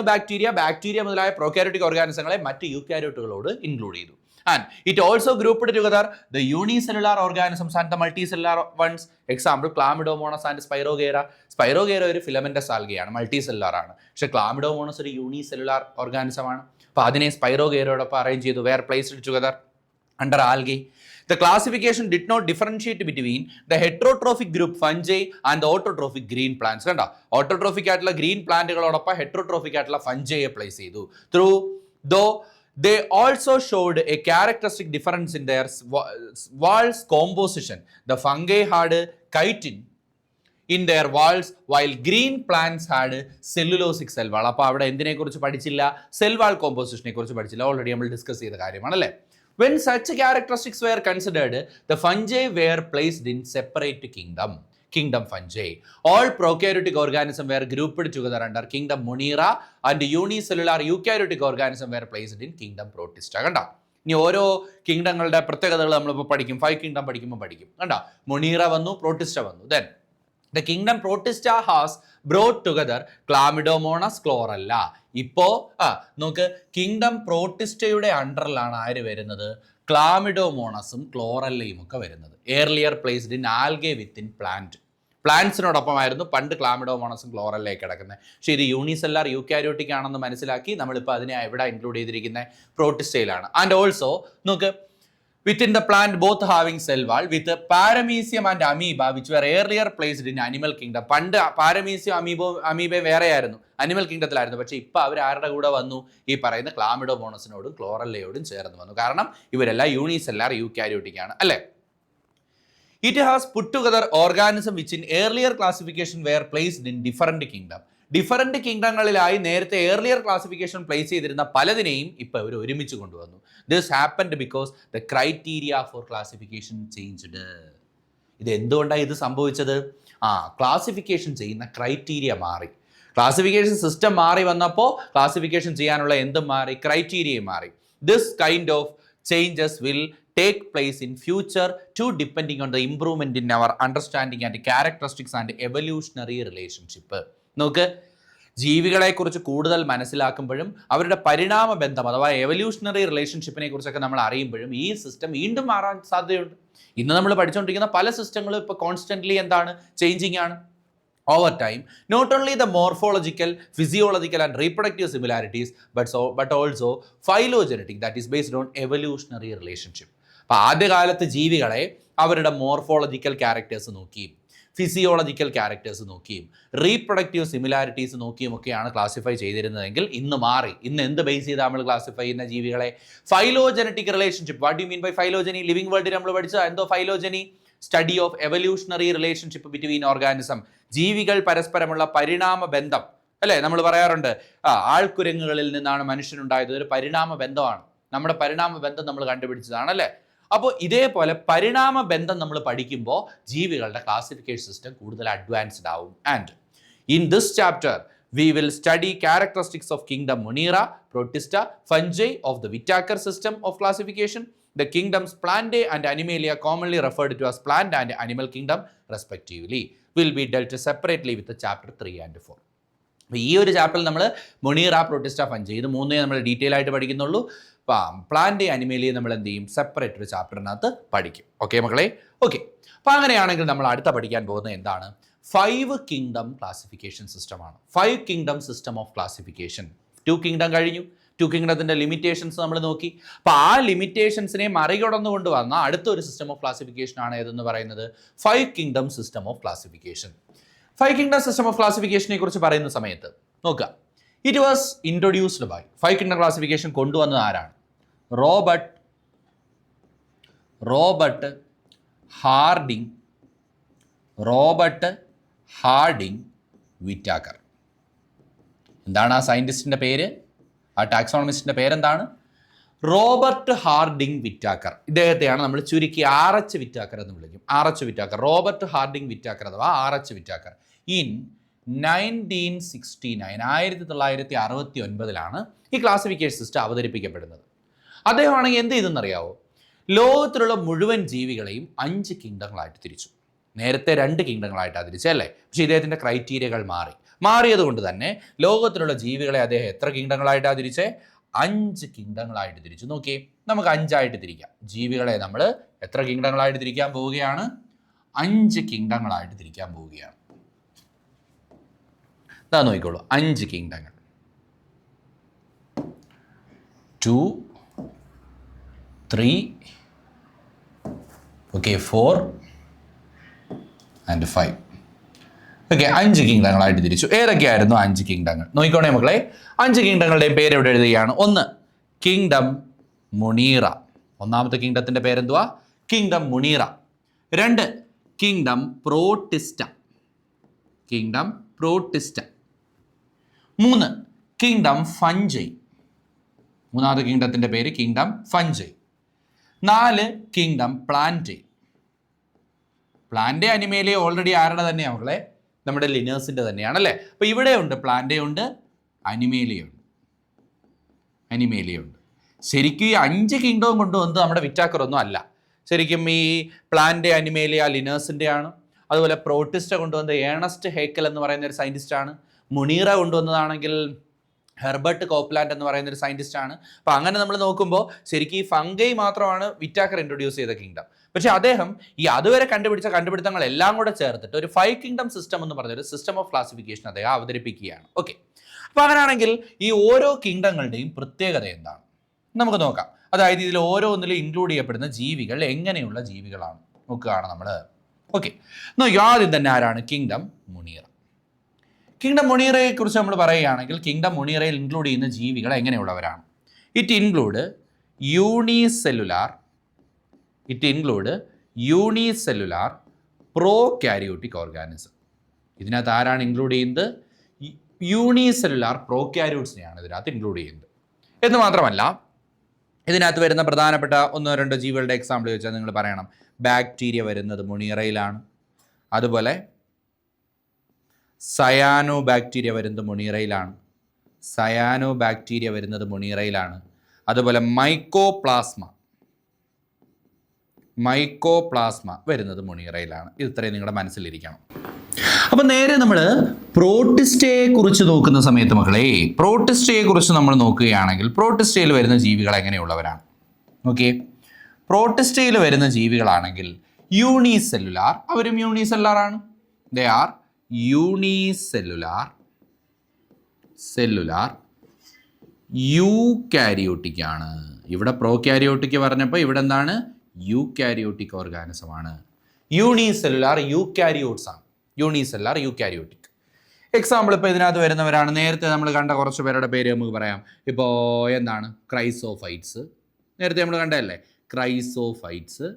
ബാക്ടീരിയ മുതലായ പ്രോകാരിയോട്ടിക് ഓർഗാനിസങ്ങളെ മറ്റ് യൂക്കാരിയോട്ടുകളോട് ഇൻക്ലൂഡ് ചെയ്തു. And it also grouped together the unicellular organisms and the multicellular ones. Example, Chlamydomonas and Spirogyra. Spirogyra ഒരു ഫിലമെന്റസ് ആൽഗയാണ്, മൾട്ടിസെല്ലുലാർ ആണ്. പക്ഷേ ക്ലാമിഡോമോണസ് ഒരു യൂണിസെല്ലുലാർ ഓർഗാനിസം ആണ്. അപ്പോൾ അതിനെ സ്പൈറോഗേരയോടൊപ്പം അറേഞ്ച് ചെയ്തു. Were placed together under algae. The classification did not differentiate between the heterotrophic group fungi and the autotrophic green plants. കണ്ടോ, ഓട്ടോട്രോഫിക് ആയിട്ടുള്ള ഗ്രീൻ പ്ലാന്റുകളോടൊപ്പം ഹെട്രോട്രോഫിക് ആയിട്ടുള്ള ഫഞ്ചയെ പ്ലേസ് ചെയ്തു. Though they also showed a characteristic difference in their walls composition. The fungi had chitin in their walls while green plants had cellulosic cell wall. അപ്പോൾ അവിടെ എന്തിനെ കുറിച്ച് പഠിച്ചില്ല? Cell wall കോമ്പോസിഷനെ കുറിച്ച് പഠിച്ചില്ല. ഓൾറെഡി നമ്മൾ ഡിസ്കസ് ചെയ്ത കാര്യമാണല്ലേ. When such characteristics were considered, the fungi were placed in separate kingdom fungi. All prokaryotic organisms were grouped together under kingdom Monera and unicellular eukaryotic organisms were placed in kingdom Protista. കണ്ടോ, ഇനി ഓരോ കിങ്ഡങ്ങളുടെ പ്രത്യേകതകൾ നമ്മളിപ്പോൾ പഠിക്കും. 5 kingdom പഠിക്കുമ്പോൾ പഠിക്കും. കണ്ടോ, Monera വന്നു, പ്രോട്ടിസ്റ്റ വന്നു. Then the kingdom Protista has brought together Chlamydomonas chlorella. ഇപ്പോൾ നോക്ക്, കിങ്ഡം പ്രോട്ടിസ്റ്റയുടെ അണ്ടറിലാണ് ആര് വരുന്നത്? ക്ലാമിഡോമോണസും ക്ലോറല്ലയും ഒക്കെ വരുന്നത്. Earlier placed in algae within പ്ലാന്റ്സിനോടൊപ്പമായിരുന്നു പണ്ട് ക്ലാമിഡോമോണസും ക്ലോറല്ലയൊക്കെ കിടക്കുന്നത്. പക്ഷേ ഇത് യൂണിസെല്ലാർ യൂക്കാരിയോട്ടിക് ആണെന്ന് മനസ്സിലാക്കി നമ്മളിപ്പോൾ അതിനെ എവിടെ ഇൻക്ലൂഡ് ചെയ്തിരിക്കുന്നത്? പ്രോട്ടിസ്റ്റയിലാണ്. ആൻഡ് ഓൾസോ നോക്ക്, within the plant both having cell wall with paramecium and amoeba which were earlier placed in animal kingdom. പണ്ട് പാരമീസിയം അമീബ വേറെയായിരുന്നു, അനിമൽ കിങ്ഡത്തിലായിരുന്നു. പക്ഷേ ഇപ്പോൾ അവർ ആരുടെ കൂടെ വന്നു? ഈ പറയുന്ന ക്ലാമിഡോമോണസിനോടും ക്ലോറല്ലയോടും ചേർന്ന് വന്നു. കാരണം ഇവരെല്ലാം യൂണിസെല്ലാർ യൂക്കാരിയോട്ടിക് ആണ്, അല്ലേ? It has put together organisms which in earlier classification were placed in different kingdom. Different കിങ്ഡങ്ങളിലായി നേരത്തെ ഏർലിയർ ക്ലാസിഫിക്കേഷൻ പ്ലേസ് ചെയ്തിരുന്ന പലതിനെയും ഇപ്പോൾ അവർ ഒരുമിച്ച് കൊണ്ടുവന്നു. This happened because the criteria four classification changed. ഇത് എന്തുകൊണ്ടാണ് ഇത് സംഭവിച്ചത്? ക്ലാസിഫിക്കേഷൻ ചെയ്യുന്ന ക്രൈറ്റീരിയ മാറി. ക്ലാസിഫിക്കേഷൻ സിസ്റ്റം മാറി വന്നപ്പോൾ ക്ലാസിഫിക്കേഷൻ ചെയ്യാനുള്ള എന്തും മാറി, ക്രൈറ്റീരിയയും മാറി. This kind of changes will take place in future too depending on the improvement in our understanding and characteristics and evolutionary relationship. നോക്ക്, ജീവികളെക്കുറിച്ച് കൂടുതൽ മനസ്സിലാക്കുമ്പോഴും അവരുടെ പരിണാമ ബന്ധം അഥവാ എവല്യൂഷണറി റിലേഷൻഷിപ്പിനെ കുറിച്ചൊക്കെ നമ്മൾ അറിയുമ്പോഴും ഈ സിസ്റ്റം വീണ്ടും മാറാൻ സാധ്യതയുണ്ട്. ഇന്ന് നമ്മൾ പഠിച്ചുകൊണ്ടിരിക്കുന്ന പല സിസ്റ്റങ്ങളും ഇപ്പോൾ കോൺസ്റ്റൻ്റ്ലി എന്താണ്, ചേഞ്ചിങ് ആണ്. Over time, not only the morphological, physiological and reproductive similarities, but also phylogenetic, that is based on evolutionary relationship. അപ്പോൾ ആദ്യകാലത്ത് ജീവികളെ അവരുടെ മോർഫോളജിക്കൽ ക്യാരക്ടേഴ്സ് നോക്കിയും ഫിസിയോളജിക്കൽ ക്യാരക്ടേഴ്സ് നോക്കിയും റീപ്രൊഡക്റ്റീവ് സിമിലാരിറ്റീസ് നോക്കിയും ഒക്കെയാണ് ക്ലാസിഫൈ ചെയ്തിരുന്നതെങ്കിൽ ഇന്ന് മാറി. ഇന്ന് എന്ത് ബേസ് ചെയ്താൽ നമ്മൾ ക്ലാസിഫൈ ചെയ്യുന്ന ജീവികളെ? Phylogenetic relationship. What you mean by phylogeny? Living വേൾഡിൽ നമ്മൾ പഠിച്ചത് എന്തോ phylogeny? Study of evolutionary relationship between organism. ജീവികൾ പരസ്പരമുള്ള പരിണാമ ബന്ധം, അല്ലേ? നമ്മൾ പറയാറുണ്ട് ആൾക്കുരങ്ങുകളിൽ നിന്നാണ് മനുഷ്യനുണ്ടായത്. ഒരു പരിണാമ ബന്ധമാണ്. നമ്മുടെ പരിണാമ ബന്ധം നമ്മൾ കണ്ടുപിടിച്ചതാണ്, അല്ലേ? അപ്പോൾ ഇതേപോലെ പരിണാമ ബന്ധം നമ്മൾ പഠിക്കുമ്പോൾ ജീവികളുടെ ക്ലാസിഫിക്കേഷൻ സിസ്റ്റം കൂടുതൽ അഡ്വാൻസ്ഡ് ആവും. And in this chapter we will study characteristics of kingdom Monera, Protista, fungi of the Whittaker system of classification, the kingdoms Plantae and Animalia commonly referred to as plant and animal kingdom respectively will be dealt separately with the chapter 3 and 4. അപ്പോൾ ഈ ഒരു ചാപ്റ്ററിൽ നമ്മൾ Monera, protista, fungi ഇത് മൂന്നേ നമ്മൾ detail ആയിട്ട് പഠിക്കുന്നുള്ളൂ. Plant അനിമേലിയെ നമ്മൾ എന്ത് ചെയ്യും? സെപ്പറേറ്റ് ഒരു ചാപ്റ്ററിനകത്ത് പഠിക്കും. ഓക്കെ മക്കളെ? ഓക്കെ. അപ്പോൾ അങ്ങനെയാണെങ്കിൽ നമ്മൾ അടുത്ത പഠിക്കാൻ പോകുന്നത് എന്താണ്? 5 കിങ്ഡം ക്ലാസിഫിക്കേഷൻ സിസ്റ്റമാണ്. 5 kingdom system of classification. 2 kingdom കഴിഞ്ഞു. 2 കിങ്ഡത്തിൻ്റെ ലിമിറ്റേഷൻസ് നമ്മൾ നോക്കി. അപ്പോൾ ആ ലിമിറ്റേഷൻസിനെ മറികടന്നുകൊണ്ട് വന്ന അടുത്തൊരു സിസ്റ്റം ഓഫ് ക്ലാസിഫിക്കേഷൻ ആണ് ഏതെന്ന് പറയുന്നത് 5 kingdom system of classification. 5 kingdom system of ക്ലാസിഫിക്കേഷനെ കുറിച്ച് പറയുന്ന സമയത്ത് നോക്കുക, it was introduced by 5 kingdom classification കൊണ്ടുവന്നത് ആരാണ്? Robert Harding Whittaker. എന്താണ് ആ സയൻറ്റിസ്റ്റിൻ്റെ പേര്? ആ ടാക്സോണമിസ്റ്റിൻ്റെ പേരെന്താണ്? Robert Hardinge Whittaker. ഇദ്ദേഹത്തെയാണ് നമ്മൾ ചുരുക്കി ആർ.എച്ച്. വിറ്റാക്കർ എന്ന് വിളിക്കും. ആർ.എച്ച്. വിറ്റാക്കർ, റോബർട്ട് ഹാർഡിംഗ് വിറ്റാക്കർ അഥവാ ആർ.എച്ച്. വിറ്റാക്കർ. ഇൻ 1969 1969 ഈ ക്ലാസിഫിക്കേഷൻ സിസ്റ്റം അവതരിപ്പിക്കപ്പെടുന്നത്. അദ്ദേഹമാണെങ്കിൽ എന്ത് ചെയ്തെന്നറിയാവോ? ലോകത്തിലുള്ള മുഴുവൻ ജീവികളെയും 5 കിങ്ഡങ്ങളായിട്ട് തിരിച്ചു. നേരത്തെ 2 കിങ്ഡങ്ങളായിട്ടാണ് തിരിച്ചല്ലേ? പക്ഷേ ഇദ്ദേഹത്തിൻ്റെ ക്രൈറ്റീരിയകൾ മാറിയത് കൊണ്ട് തന്നെ ലോകത്തിലുള്ള ജീവികളെ അദ്ദേഹം എത്ര കിങ്ഡങ്ങളായിട്ടാണ് തിരിച്ചേ? 5 കിങ്ഡങ്ങളായിട്ട് തിരിച്ചു. നോക്കിയേ, നമുക്ക് 5ആയിട്ട് തിരിക്കാം. ജീവികളെ നമ്മൾ എത്ര കിങ്ഡങ്ങളായിട്ട് തിരിക്കാൻ പോവുകയാണ്? 5 കിങ്ഡങ്ങളായിട്ട് തിരിക്കാൻ പോവുകയാണ്. ഇതാ നോക്കിക്കോളൂ, 5 കിങ്ഡങ്ങൾ. 2, 3, 4 and 5. ഓക്കെ, 5 കിങ്ഡങ്ങളായിട്ട് തിരിച്ചു. ഏതൊക്കെയായിരുന്നു 5 കിങ്ഡങ്ങൾ? നോക്കിക്കോണേ മക്കളെ, 5 കിങ്ഡങ്ങളുടെയും പേര് എവിടെ എഴുതുകയാണ്? 1 കിങ്ഡം മുണീറ. ഒന്നാമത്തെ കിങ്ഡത്തിൻ്റെ പേരെന്തുവാ? Kingdom monera. 2 kingdom protista. Kingdom protista. 3 kingdom fungi. മൂന്നാമത്തെ കിങ്ഡത്തിൻ്റെ പേര് kingdom fungi. 4 kingdom plantae. Plantae animalia already ആരുടെ തന്നെയാണ് മക്കളെ? നമ്മുടെ ലിനേഴ്സിൻ്റെ തന്നെയാണല്ലേ. അപ്പോൾ ഇവിടെ ഉണ്ട് പ്ലാന്റേ ഉണ്ട്, അനിമേലിയുണ്ട്. ശരിക്കും ഈ 5 കിങ്ഡവും കൊണ്ടുവന്നത് നമ്മുടെ വിറ്റാക്കർ ഒന്നും അല്ല. ശരിക്കും ഈ പ്ലാന്റേ, അനിമേലിയ ലിനേഴ്സിൻ്റെ ആണ്. അതുപോലെ പ്രോട്ടിസ്റ്റ കൊണ്ടുവന്നത് ഏണസ്റ്റ് ഹേക്കൽ എന്ന് പറയുന്ന ഒരു സയൻറ്റിസ്റ്റാണ്. മുണീറ കൊണ്ടുവന്നതാണെങ്കിൽ ഹെർബർട്ട് കോപ്ലാൻഡ് എന്ന് പറയുന്ന ഒരു സയൻറ്റിസ്റ്റാണ്. അപ്പോൾ അങ്ങനെ നമ്മൾ നോക്കുമ്പോൾ ശരിക്കും ഈ ഫംഗൈ മാത്രമാണ് വിറ്റാക്കർ ഇൻട്രൊഡ്യൂസ് ചെയ്ത കിങ്ഡം. പക്ഷേ അദ്ദേഹം ഈ അതുവരെ കണ്ടുപിടിച്ച കണ്ടുപിടുത്തങ്ങളെല്ലാം കൂടെ ചേർത്തിട്ട് ഒരു 5 കിങ്ഡം സിസ്റ്റം എന്ന് പറഞ്ഞൊരു സിസ്റ്റം ഓഫ് ക്ലാസിഫിക്കേഷൻ അദ്ദേഹം അവതരിപ്പിക്കുകയാണ്. ഓക്കെ, അപ്പോൾ അങ്ങനെയാണെങ്കിൽ ഈ ഓരോ കിങ്ഡങ്ങളുടെയും പ്രത്യേകത എന്താണ് നമുക്ക് നോക്കാം. അതായത് ഇതിൽ ഓരോന്നിലും ഇൻക്ലൂഡ് ചെയ്യപ്പെടുന്ന ജീവികൾ എങ്ങനെയുള്ള ജീവികളാണ് നോക്കുകയാണ് നമ്മൾ. ഓക്കെ, നോക്കിയോ, ആദ്യം തന്നെ ആരാണ്? Kingdom Monera. കിങ്ഡം മുണീറയെ കുറിച്ച് നമ്മൾ പറയുകയാണെങ്കിൽ കിങ്ഡം മുണീറയിൽ ഇൻക്ലൂഡ് ചെയ്യുന്ന ജീവികൾ എങ്ങനെയുള്ളവരാണ്? It include unicellular prokaryotic organism. ഇതിനകത്ത് ആരാണ് ഇൻക്ലൂഡ് ചെയ്യുന്നത്? യൂണിസെല്ലുലാർ പ്രോകാരിയോട്സിനെയാണ് ഇതിനകത്ത് ഇൻക്ലൂഡ് ചെയ്യുന്നത്. എന്ന് മാത്രമല്ല ഇതിനകത്ത് വരുന്ന പ്രധാനപ്പെട്ട 1-2 ജീവികളുടെ എക്സാമ്പിൾ ചോദിച്ചാൽ നിങ്ങൾ പറയണം. ബാക്ടീരിയ വരുന്നത് മുണീറയിലാണ്. അതുപോലെ സയാനോ ബാക്ടീരിയ വരുന്നത് മുണീറയിലാണ്. അതുപോലെ മൈക്കോപ്ലാസ്മ വരുന്നത് മുണീറയിലാണ്. ഇത് ഇത്രയും നിങ്ങളുടെ മനസ്സിലിരിക്കണം. അപ്പം നേരെ നമ്മൾ പ്രോട്ടിസ്റ്റയെ കുറിച്ച് നോക്കുന്ന സമയത്ത് മക്കളെ, പ്രോട്ടിസ്റ്റയെ കുറിച്ച് നമ്മൾ നോക്കുകയാണെങ്കിൽ പ്രോട്ടിസ്റ്റയിൽ വരുന്ന ജീവികൾ എങ്ങനെയുള്ളവരാണ്? ഓക്കെ, പ്രോട്ടിസ്റ്റയിൽ വരുന്ന ജീവികളാണെങ്കിൽ യൂണിസെല്ലുലാർ, അവരും യൂണിസെല്ലുലാർ ആണ്. ദേ ആർ യൂണിസെല്ലുലാർ യൂകാരിയോട്ടിക് ആണ്. ഇവിടെ പ്രോകാരിയോട്ടിക് പറഞ്ഞപ്പോൾ ഇവിടെ എന്താണ്? യൂകാരിയോട്ടിക് ഓർഗാനിസം ആണ്. Unicellular eukaryotic. എക്സാമ്പിൾ ഇപ്പോൾ ഇതിനകത്ത് വരുന്നവരാണ്. നേരത്തെ നമ്മൾ കണ്ട കുറച്ച് പേരുടെ പേര് നമുക്ക് പറയാം. ഇപ്പോൾ എന്താണ്? ക്രൈസോഫൈറ്റ്സ്, നേരത്തെ നമ്മൾ കണ്ടതല്ലേ? ക്രൈസോഫൈറ്റ്സ്,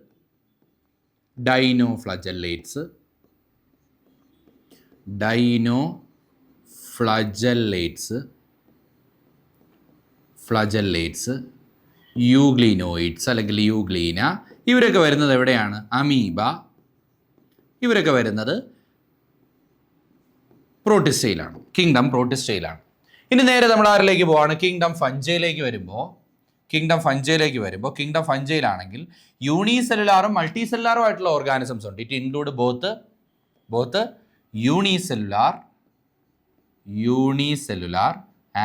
ഡൈനോഫ്ലജല്ലേറ്റ്സ്, യൂഗ്ലിനോയിഡ്സ് അല്ലെങ്കിൽ യൂഗ്ലീന. ഇവരൊക്കെ വരുന്നത് എവിടെയാണ്? അമീബ. ഇവരൊക്കെ വരുന്നത് പ്രോട്ടിസ്റ്റയിലാണ്, കിങ്ഡം പ്രോട്ടിസ്റ്റയിലാണ്. ഇനി നേരെ നമ്മൾ ആരിലേക്ക് പോവാണ്? കിങ്ഡം ഫഞ്ചയിലേക്ക് വരുമ്പോൾ കിങ്ഡം ഫഞ്ചയിലാണെങ്കിൽ യൂണിസെല്ലുലാറും മൾട്ടി സെല്ലുലാറും ആയിട്ടുള്ള ഓർഗാനിസംസ് ഉണ്ട്. It include both unicellular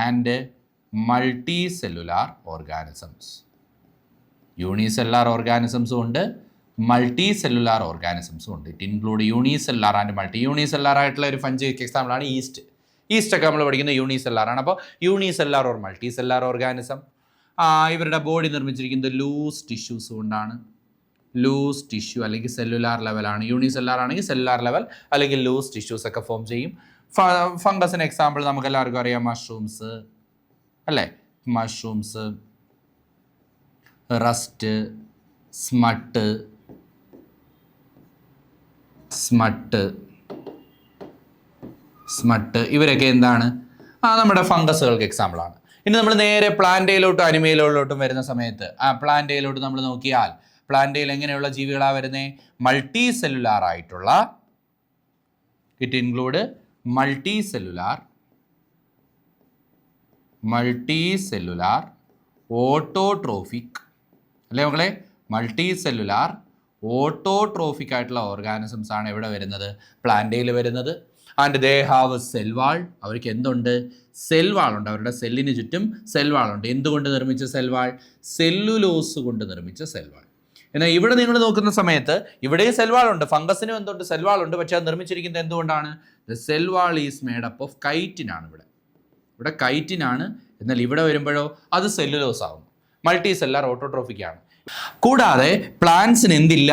and multicellular organisms. Unicellular ഓർഗാനിസംസും ഉണ്ട്, മൾട്ടി സെല്ലുലാർ ഓർഗാനിസംസും ഉണ്ട്. It include unicellular and multi. Unicellular ആയിട്ടുള്ള ഒരു ഫഞ്ചിക് എക്സാമ്പിളാണ് ഈസ്റ്റ് ഒക്കെ നമ്മൾ പഠിക്കുന്ന യൂണിസെല്ലുലാർ ആണ്. അപ്പോൾ unicellular or multi cellular organism. ഇവരുടെ ബോഡി നിർമ്മിച്ചിരിക്കുന്നത് ലൂസ് ടിഷ്യൂസ് കൊണ്ടാണ്. ലൂസ് ടിഷ്യൂ അല്ലെങ്കിൽ സെല്ലുലാർ ലെവലാണ്. യൂണിസെല്ലുലാർ ആണെങ്കിൽ സെല്ലുലാർ ലെവൽ അല്ലെങ്കിൽ ലൂസ് ടിഷ്യൂസ് ഒക്കെ ഫോം ചെയ്യും. ഫംഗസിന് എക്സാമ്പിൾ നമുക്ക് എല്ലാവർക്കും അറിയാം, മഷ്റൂംസ് അല്ലേ? മഷ്റൂംസ്, റസ്റ്റ്, സ്മട്ട്, സ്മട്ട്, ഇവരൊക്കെ എന്താണ്? നമ്മുടെ ഫംഗസുകൾക്ക് എക്സാമ്പിളാണ്. ഇനി നമ്മൾ നേരെ പ്ലാന്റയിലോട്ടും അനിമയിലോട്ടും വരുന്ന സമയത്ത് പ്ലാന്റയിലോട്ട് നമ്മൾ നോക്കിയാൽ പ്ലാന്റയിൽ എങ്ങനെയുള്ള ജീവികളാണ് വരുന്നത്? മൾട്ടി സെല്ലുലാർ ആയിട്ടുള്ള, it include multi cellular autotrophic, അല്ലേ മക്കളെ? മൾട്ടി സെല്ലുലാർ ഓട്ടോട്രോഫിക് ആയിട്ടുള്ള ഓർഗാനിസംസ് ആണ് എവിടെ വരുന്നത്? പ്ലാന്റയിൽ വരുന്നത്. And they have cell wall, അവർക്ക് എന്തുണ്ട്? സെൽ വാൾ ഉണ്ട്. അവരുടെ സെല്ലിന് ചുറ്റും സെൽ വാൾ ഉണ്ട്. എന്തുകൊണ്ട് നിർമ്മിച്ച സെൽ വാൾ? സെല്ലുലോസ് കൊണ്ട് നിർമ്മിച്ച സെൽ വാൾ. എന്നാൽ ഇവിടെ നിങ്ങൾ നോക്കുന്ന സമയത്ത് ഇവിടെയും സെൽ വാൾ ഉണ്ട്, ഫംഗസിനും എന്തുണ്ട്? സെൽ വാൾ ഉണ്ട്. പക്ഷേ അത് നിർമ്മിച്ചിരിക്കുന്നത് എന്തുകൊണ്ടാണ്? The cell wall is made up of കൈറ്റിനാണ്. ഇവിടെ കൈറ്റിനാണ്. എന്നാൽ ഇവിടെ വരുമ്പോഴോ അത് സെല്ലുലോസ് ആകുന്നു. മൾട്ടി സെല്ലാർ ഓട്ടോട്രോഫിക് ആണ്. കൂടാതെ പ്ലാന്റ്സിന് എന്തില്ല?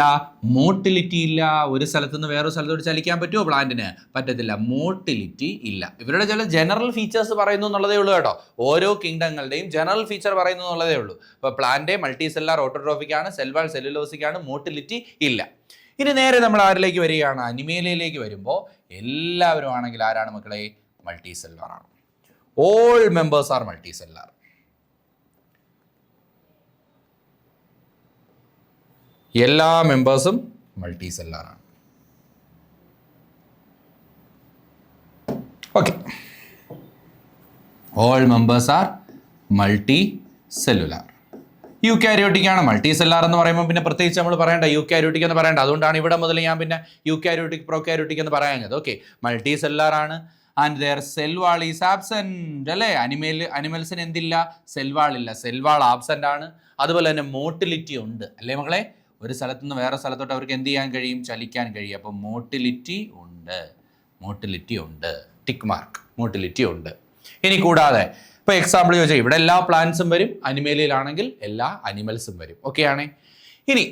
മോട്ടിലിറ്റി ഇല്ല. ഒരു സ്ഥലത്ത് നിന്ന് വേറൊരു സ്ഥലത്തോട്ട് ചലിക്കാൻ പറ്റുമോ പ്ലാന്റിന്? പറ്റത്തില്ല. മോട്ടിലിറ്റി ഇല്ല. ഇവരുടെ ചില ജനറൽ ഫീച്ചേഴ്സ് പറയുന്നു എന്നുള്ളതേ ഉള്ളൂ കേട്ടോ. ഓരോ കിങ്ഡങ്ങളുടെയും ജനറൽ ഫീച്ചർ പറയുന്നു എന്നുള്ളതേ ഉള്ളൂ. ഇപ്പോൾ പ്ലാന്റ് മൾട്ടി സെല്ലാർ ഓട്ടോട്രോഫിക് ആണ്, സെൽവാൾ സെല്ലുലോസിക് ആണ്, മോട്ടിലിറ്റി ഇല്ല. ഇനി നേരെ നമ്മൾ ആരിലേക്ക് വരികയാണ്? അനിമേലിയയിലേക്ക് വരുമ്പോൾ എല്ലാവരും ആണെങ്കിൽ ആരാണ് മക്കളെ? മൾട്ടി സെല്ലാർ ആണ്. All members are multicellular. എല്ലാ മെമ്പേഴ്സും മൾട്ടി സെല്ലാറാണ്. Okay, all members are multicellular. Eukaryotic ആണ്. മൾട്ടി സെല്ലാർ എന്ന് പറയുമ്പോൾ പിന്നെ പ്രത്യേകിച്ച് നമ്മൾ പറയേണ്ട, യൂക്കാരിയോട്ടിക് എന്ന് പറയേണ്ട. അതുകൊണ്ടാണ് ഇവിടെ മുതൽ ഞാൻ പിന്നെ യൂക്കാരിയോട്ടിക് പ്രോക്കാരിയോട്ടിക് എന്ന് പറയാഞ്ഞത്. ഓക്കെ, മൾട്ടി സെല്ലാർ ആണ്. And their cell wall is absent, അല്ലേ? അനിമൽസിന് എന്തില്ല? സെൽ വാൾ ഇല്ല. സെൽ വാൾ ആബ്സെന്റ് ആണ്. അതുപോലെ തന്നെ മോട്ടിലിറ്റി ഉണ്ട്, അല്ലേ മക്കളെ? ഒരു സ്ഥലത്ത് നിന്ന് വേറെ സ്ഥലത്തോട്ട് അവർക്ക് എന്ത് ചെയ്യാൻ കഴിയും? ചലിക്കാൻ കഴിയും. അപ്പം മോട്ടിലിറ്റി ഉണ്ട്. ടിക്ക് മാർക്ക്, മോട്ടിലിറ്റി ഉണ്ട്. ഇനി കൂടാതെ ഇപ്പോൾ എക്സാമ്പിൾ ചോദിച്ചാൽ ഇവിടെ എല്ലാ പ്ലാന്റ്സും വരും, അനിമേലിയയിലാണെങ്കിൽ എല്ലാ അനിമൽസും വരും. ഓക്കെ ആണേ. ഇനി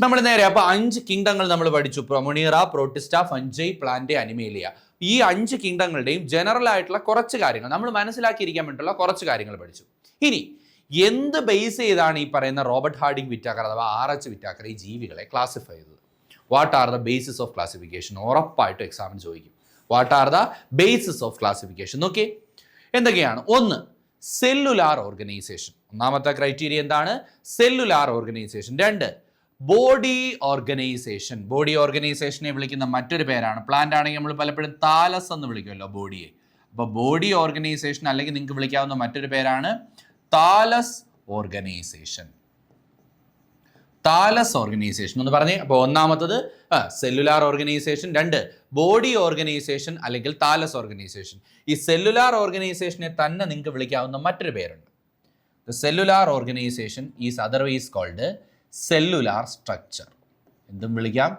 നമ്മൾ നേരെ അപ്പോൾ 5 കിങ്ഡങ്ങൾ നമ്മൾ പഠിച്ചു. പ്രൊമോണിയറ, പ്രോട്ടിസ്റ്റ, ഫഞ്ചൈ, പ്ലാന്റ്, അനിമേലിയ. ഈ 5 കിങ്ഡങ്ങളുടെയും ജനറൽ ആയിട്ടുള്ള കുറച്ച് കാര്യങ്ങൾ നമ്മൾ മനസ്സിലാക്കിയിരിക്കാൻ വേണ്ടിയിട്ടുള്ള കുറച്ച് കാര്യങ്ങൾ പഠിച്ചു. ഇനി എന്ത് ബേസ് ചെയ്താണ് ഈ പറയുന്ന റോബർട്ട് ഹാർഡിംഗ് വിറ്റാക്കർ അഥവാ RH വിറ്റാക്കർ ഈ ജീവികളെ ക്ലാസിഫൈ ചെയ്തത്? What are the basis of classification? ഉറപ്പായിട്ടും എക്സാമിന് ചോദിക്കും. What are the basis of classification? Okay, എന്തൊക്കെയാണ്? 1, സെല്ലുലാർ ഓർഗനൈസേഷൻ. ഒന്നാമത്തെ ക്രൈറ്റീരിയ എന്താണ്? Cellular organisation. 2, body organisation. Body ഓർഗനൈസേഷനെ വിളിക്കുന്ന മറ്റൊരു പേരാണ്, പ്ലാന്റ് ആണെങ്കിൽ നമ്മൾ പലപ്പോഴും താലസ് എന്ന് വിളിക്കുമല്ലോ ബോഡിയെ. അപ്പോൾ ബോഡി ഓർഗനൈസേഷൻ അല്ലെങ്കിൽ നിങ്ങൾക്ക് വിളിക്കാവുന്ന മറ്റൊരു പേരാണ് താലസ് ഓർഗനൈസേഷൻ. താലസ് ഓർഗനൈസേഷൻ എന്ന് പറഞ്ഞേ. അപ്പോൾ ഒന്നാമത്തത് സെല്ലുലാർ ഓർഗനൈസേഷൻ, 2 ബോഡി ഓർഗനൈസേഷൻ അല്ലെങ്കിൽ താലസ് ഓർഗനൈസേഷൻ. ഈ സെല്ലുലാർ ഓർഗനൈസേഷനെ തന്നെ നിങ്ങൾക്ക് വിളിക്കാവുന്ന മറ്റൊരു പേരുണ്ട്. The cellular organisation is otherwise called cellular structure. എന്തും വിളിക്കാം,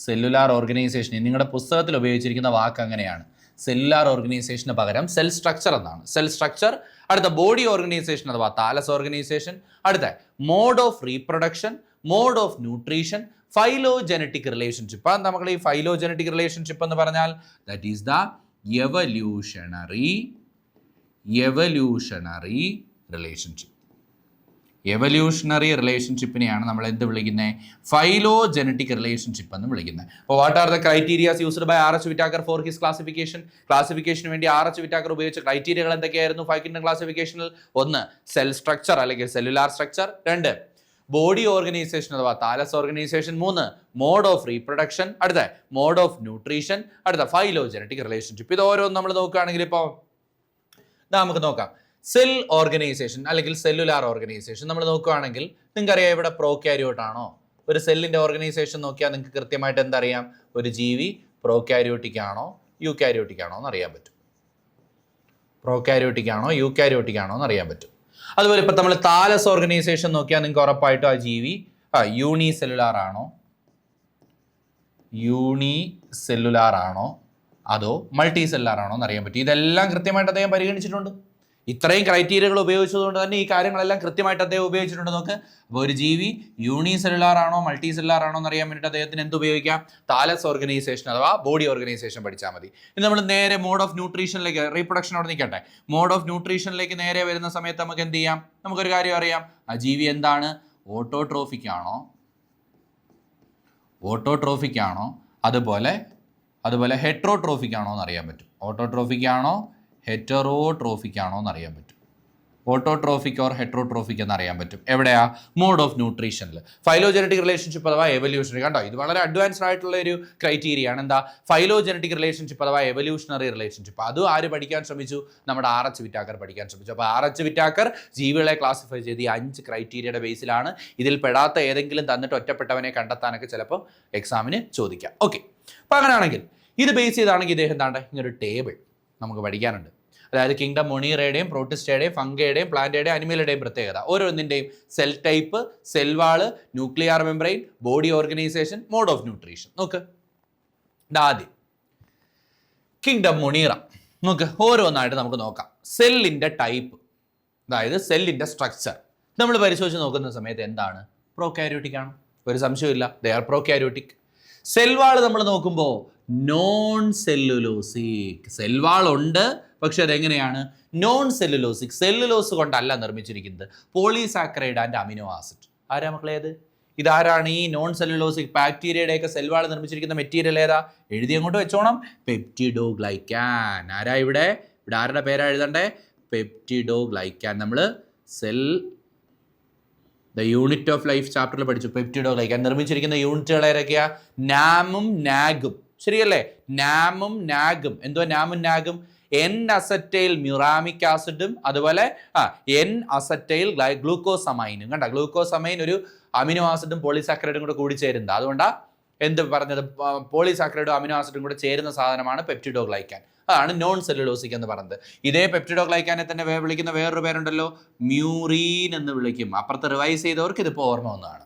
സെല്ലുലാർ ഓർഗനൈസേഷൻ. നിങ്ങളുടെ പുസ്തകത്തിൽ ഉപയോഗിച്ചിരിക്കുന്ന വാക്ക് അങ്ങനെയാണ്. സെല്ലുലാർ ഓർഗനൈസേഷന് പകരം സെൽ സ്ട്രക്ചർ എന്നാണ്. Cell structure. അടുത്ത ബോഡി ഓർഗനൈസേഷൻ അഥവാ താലസ് ഓർഗനൈസേഷൻ. അടുത്ത mode of reproduction, mode of nutrition, phylogenetic relationship. അത് നമ്മൾ ഈ ഫൈലോജനറ്റിക് റിലേഷൻഷിപ്പ് എന്ന് പറഞ്ഞാൽ that is the evolutionary relationship. Evolutionary റിലേഷൻഷിപ്പിനെയാണ് നമ്മൾ എന്ത് വിളിക്കുന്നത്? ഫൈലോജനറ്റിക് റിലേഷൻഷിപ്പ് എന്ന് വിളിക്കുന്നത്. അപ്പോൾ what are the criterias used by RH Whittaker for his classification? ക്ലാസിഫിക്കേഷന് വേണ്ടി RH വിറ്റാക്കർ ഉപയോഗിച്ച ക്രൈറ്റീരിയകൾ എന്തൊക്കെയായിരുന്നു 5 കിങ്ഡം ക്ലാസിഫിക്കേഷനിൽ? 1, സെൽ സ്ട്രക്ചർ അല്ലെങ്കിൽ സെല്ലുലാർ സ്ട്രക്ചർ. 2, ബോഡി ഓർഗനൈസേഷൻ അഥവാ thallus organisation. 3, mode of reproduction. അടുത്ത മോഡ് ഓഫ് ന്യൂട്രീഷൻ. അടുത്ത ഫൈലോജനറ്റിക് റിലേഷൻഷിപ്പ്. ഇത് ഓരോന്നും നമ്മൾ നോക്കുകയാണെങ്കിൽ ഇപ്പോൾ നമുക്ക് നോക്കാം. സെൽ ഓർഗനൈസേഷൻ അല്ലെങ്കിൽ സെല്ലുലാർ ഓർഗനൈസേഷൻ നമ്മൾ നോക്കുകയാണെങ്കിൽ നിങ്ങൾക്കറിയാം ഇവിടെ പ്രോക്യാരിയോട്ട് ആണോ? ഒരു സെല്ലിൻ്റെ ഓർഗനൈസേഷൻ നോക്കിയാൽ നിങ്ങൾക്ക് കൃത്യമായിട്ട് എന്തറിയാം? ഒരു ജീവി പ്രോക്യാരിയോട്ടിക് ആണോ യൂക്യാരിയോട്ടിക് ആണോ എന്ന് അറിയാൻ പറ്റും. പ്രോക്യാരിയോട്ടിക് ആണോ യൂക്യാരിയോട്ടിക് ആണോ എന്ന് അറിയാൻ പറ്റും. അതുപോലെ ഇപ്പോൾ നമ്മൾ താലസ് ഓർഗനൈസേഷൻ നോക്കിയാൽ നിങ്ങൾക്ക് ഉറപ്പായിട്ടും ആ ജീവി യൂണി സെല്ലുലാർ ആണോ അതോ മൾട്ടി സെല്ലുലാർ ആണോ എന്ന് അറിയാൻ പറ്റും. ഇതെല്ലാം കൃത്യമായിട്ട് അദ്ദേഹം പരിഗണിച്ചിട്ടുണ്ട്. ഇത്രയും ക്രൈറ്റീരിയകൾ ഉപയോഗിച്ചതുകൊണ്ട് തന്നെ ഈ കാര്യങ്ങളെല്ലാം കൃത്യമായിട്ട് അദ്ദേഹം ഉപയോഗിച്ചിട്ടുണ്ട്. നോക്ക്, അപ്പോൾ ഒരു ജീവി യൂണി സെല്ലുലാർ ആണോ മൾട്ടി സെല്ലുലാർ ആണോ എന്ന് അറിയാൻ വേണ്ടിയിട്ട് അദ്ദേഹത്തിന് എന്ത് ഉപയോഗിക്കാം? താലസ് ഓർഗനൈസേഷൻ അഥവാ ബോഡി ഓർഗനൈസേഷൻ പഠിച്ചാൽ മതി. ഇനി നമ്മൾ നേരെ മോഡ് ഓഫ് ന്യൂട്രീഷനിലേക്ക്, റീപ്രൊഡക്ഷൻ അവിടെ നിൽക്കട്ടെ, മോഡ് ഓഫ് ന്യൂട്രീഷനിലേക്ക് നേരെ വരുന്ന സമയത്ത് നമുക്ക് എന്ത് ചെയ്യാം? നമുക്കൊരു കാര്യം അറിയാം, ആ ജീവി എന്താണ്? ഓട്ടോട്രോഫിക് ആണോ അതുപോലെ അതുപോലെ ഹെട്രോട്രോഫിക് ആണോ എന്ന് അറിയാൻ പറ്റും. ഓട്ടോട്രോഫിക് ആണോ ഹെറ്ററോട്രോഫിക് ആണോ എന്ന് അറിയാൻ പറ്റും. ഓട്ടോട്രോഫിക് ഓർ ഹെട്രോട്രോഫിക് എന്ന് അറിയാൻ പറ്റും. എവിടെയാ? മോഡ് ഓഫ് ന്യൂട്രീഷനിൽ. ഫൈലോജനറ്റിക് റിലേഷൻഷിപ്പ് അഥവാ എവല്യൂഷണറി. കണ്ടോ, ഇത് വളരെ അഡ്വാൻസ്ഡ് ആയിട്ടുള്ള ഒരു ക്രൈറ്റീരിയ ആണ്. എന്താ? ഫൈലോജനറ്റിക് റിലേഷൻഷിപ്പ് അഥവാ എവല്യൂഷണറി റിലേഷൻഷിപ്പ്. അതും ആര് പഠിക്കാൻ ശ്രമിച്ചു? നമ്മുടെ R.H. വിറ്റാക്കർ പഠിക്കാൻ ശ്രമിച്ചു. അപ്പോൾ R.H. വിറ്റാക്കർ ജീവികളെ ക്ലാസിഫൈ ചെയ്ത് ഈ 5 ക്രൈറ്റീരിയയുടെ ബേസിലാണ്. ഇതിൽ പെടാത്ത ഏതെങ്കിലും തന്നിട്ട് ഒറ്റപ്പെട്ടവനെ കണ്ടെത്താനൊക്കെ ചിലപ്പോൾ എക്സാമിന് ചോദിക്കാം. ഓക്കെ, അപ്പോൾ അങ്ങനെയാണെങ്കിൽ ഇത് ബേസ് ചെയ്താണെങ്കിൽ ഇദ്ദേഹം എന്താണ്ട് ഇങ്ങനൊരു ടേബിൾ നമുക്ക് പഠിക്കാനുണ്ട്. അതായത് കിങ്ഡം മൊണീറയുടെയും പ്രോട്ടിസ്റ്റയുടെയും ഫംഗയുടെയും പ്ലാന്റയുടെയും അനിമലുടെയും പ്രത്യേകത, ഓരോന്നിൻ്റെയും cell type, cell wall, nuclear membrane, body organisation, mode of nutrition. നോക്ക്, ആദ്യം കിങ്ഡം മൊണീറ. നോക്ക്, ഓരോന്നായിട്ട് നമുക്ക് നോക്കാം. സെല്ലിൻ്റെ ടൈപ്പ്, അതായത് സെല്ലിൻ്റെ സ്ട്രക്ചർ നമ്മൾ പരിശോധിച്ച് നോക്കുന്ന സമയത്ത് എന്താണ്? പ്രോകാരിയോട്ടിക് ആണ്, ഒരു സംശയമില്ല. They are prokaryotic. സെൽവാൾ നമ്മൾ നോക്കുമ്പോൾ നോൺ സെല്ലുലോസിക്. സെൽവാൾ ഉണ്ട്, പക്ഷെ അതെങ്ങനെയാണ്? Non cellulosic. സെല്ലുലോസ് കൊണ്ടല്ല നിർമ്മിച്ചിരിക്കുന്നത്, പോളിസാക്കറൈഡ് ആൻഡ് അമിനോ ആസിഡ്. ആരാ മക്കളേത്? ഇതാരാണ്? ഈ നോൺ സെല്ലുലോസിക് ബാക്ടീരിയയുടെയൊക്കെ സെൽവാൾ നിർമ്മിച്ചിരിക്കുന്ന മെറ്റീരിയൽ ഏതാ? എഴുതി അങ്ങോട്ട് വെച്ചോണം. പെപ്റ്റിഡോഗ്ലൈക്കാൻ. ആരാ ഇവിടെ? ഇവിടെ ആരുടെ പേരാ എഴുതണ്ടേ? പെപ്റ്റിഡോഗ്ലൈക്കാൻ. നമ്മൾ cell the unit of life ചാപ്റ്ററിൽ പഠിച്ചു. പെപ്റ്റിഡോഗ്ലൈക്കാൻ നിർമ്മിച്ചിരിക്കുന്ന യൂണിറ്റുകൾ ഏതൊക്കെയാ? നാമും നാഗും. ശരിയല്ലേ? നാമും നാഗും. എന്തുവാ നാമും നാഗും? എൻ അസറ്റൈൽ മ്യൂറാമിക് ആസിഡും അതുപോലെ എൻ അസറ്റൈൽ ഗ്ലൂക്കോസമൈനും. കണ്ട, ഗ്ലൂക്കോസമൈൻ ഒരു അമിനോ ആസിഡും പോളിസാക്കറൈഡും കൂടെ കൂടി ചേരുന്നത്. അതുകൊണ്ടാണ് എന്ത് പറഞ്ഞത്? പോളിസാക്കറൈഡും അമിനോ ആസിഡും കൂടെ ചേരുന്ന സാധനമാണ് പെപ്റ്റിഡോഗ്ലൈക്കാൻ. അതാണ് നോൺ സെല്ലുലോസിക് എന്ന് പറയുന്നത്. ഇതേ പെപ്റ്റിഡോഗ്ലൈക്കാനെ തന്നെ വിളിക്കുന്ന വേറൊരു പേരുണ്ടല്ലോ, മ്യൂറീൻ എന്ന് വിളിക്കും. അപ്പുറത്ത് റിവൈസ് ചെയ്തവർക്ക് ഇതിപ്പോൾ ഓർമ്മ വന്നതാണ്.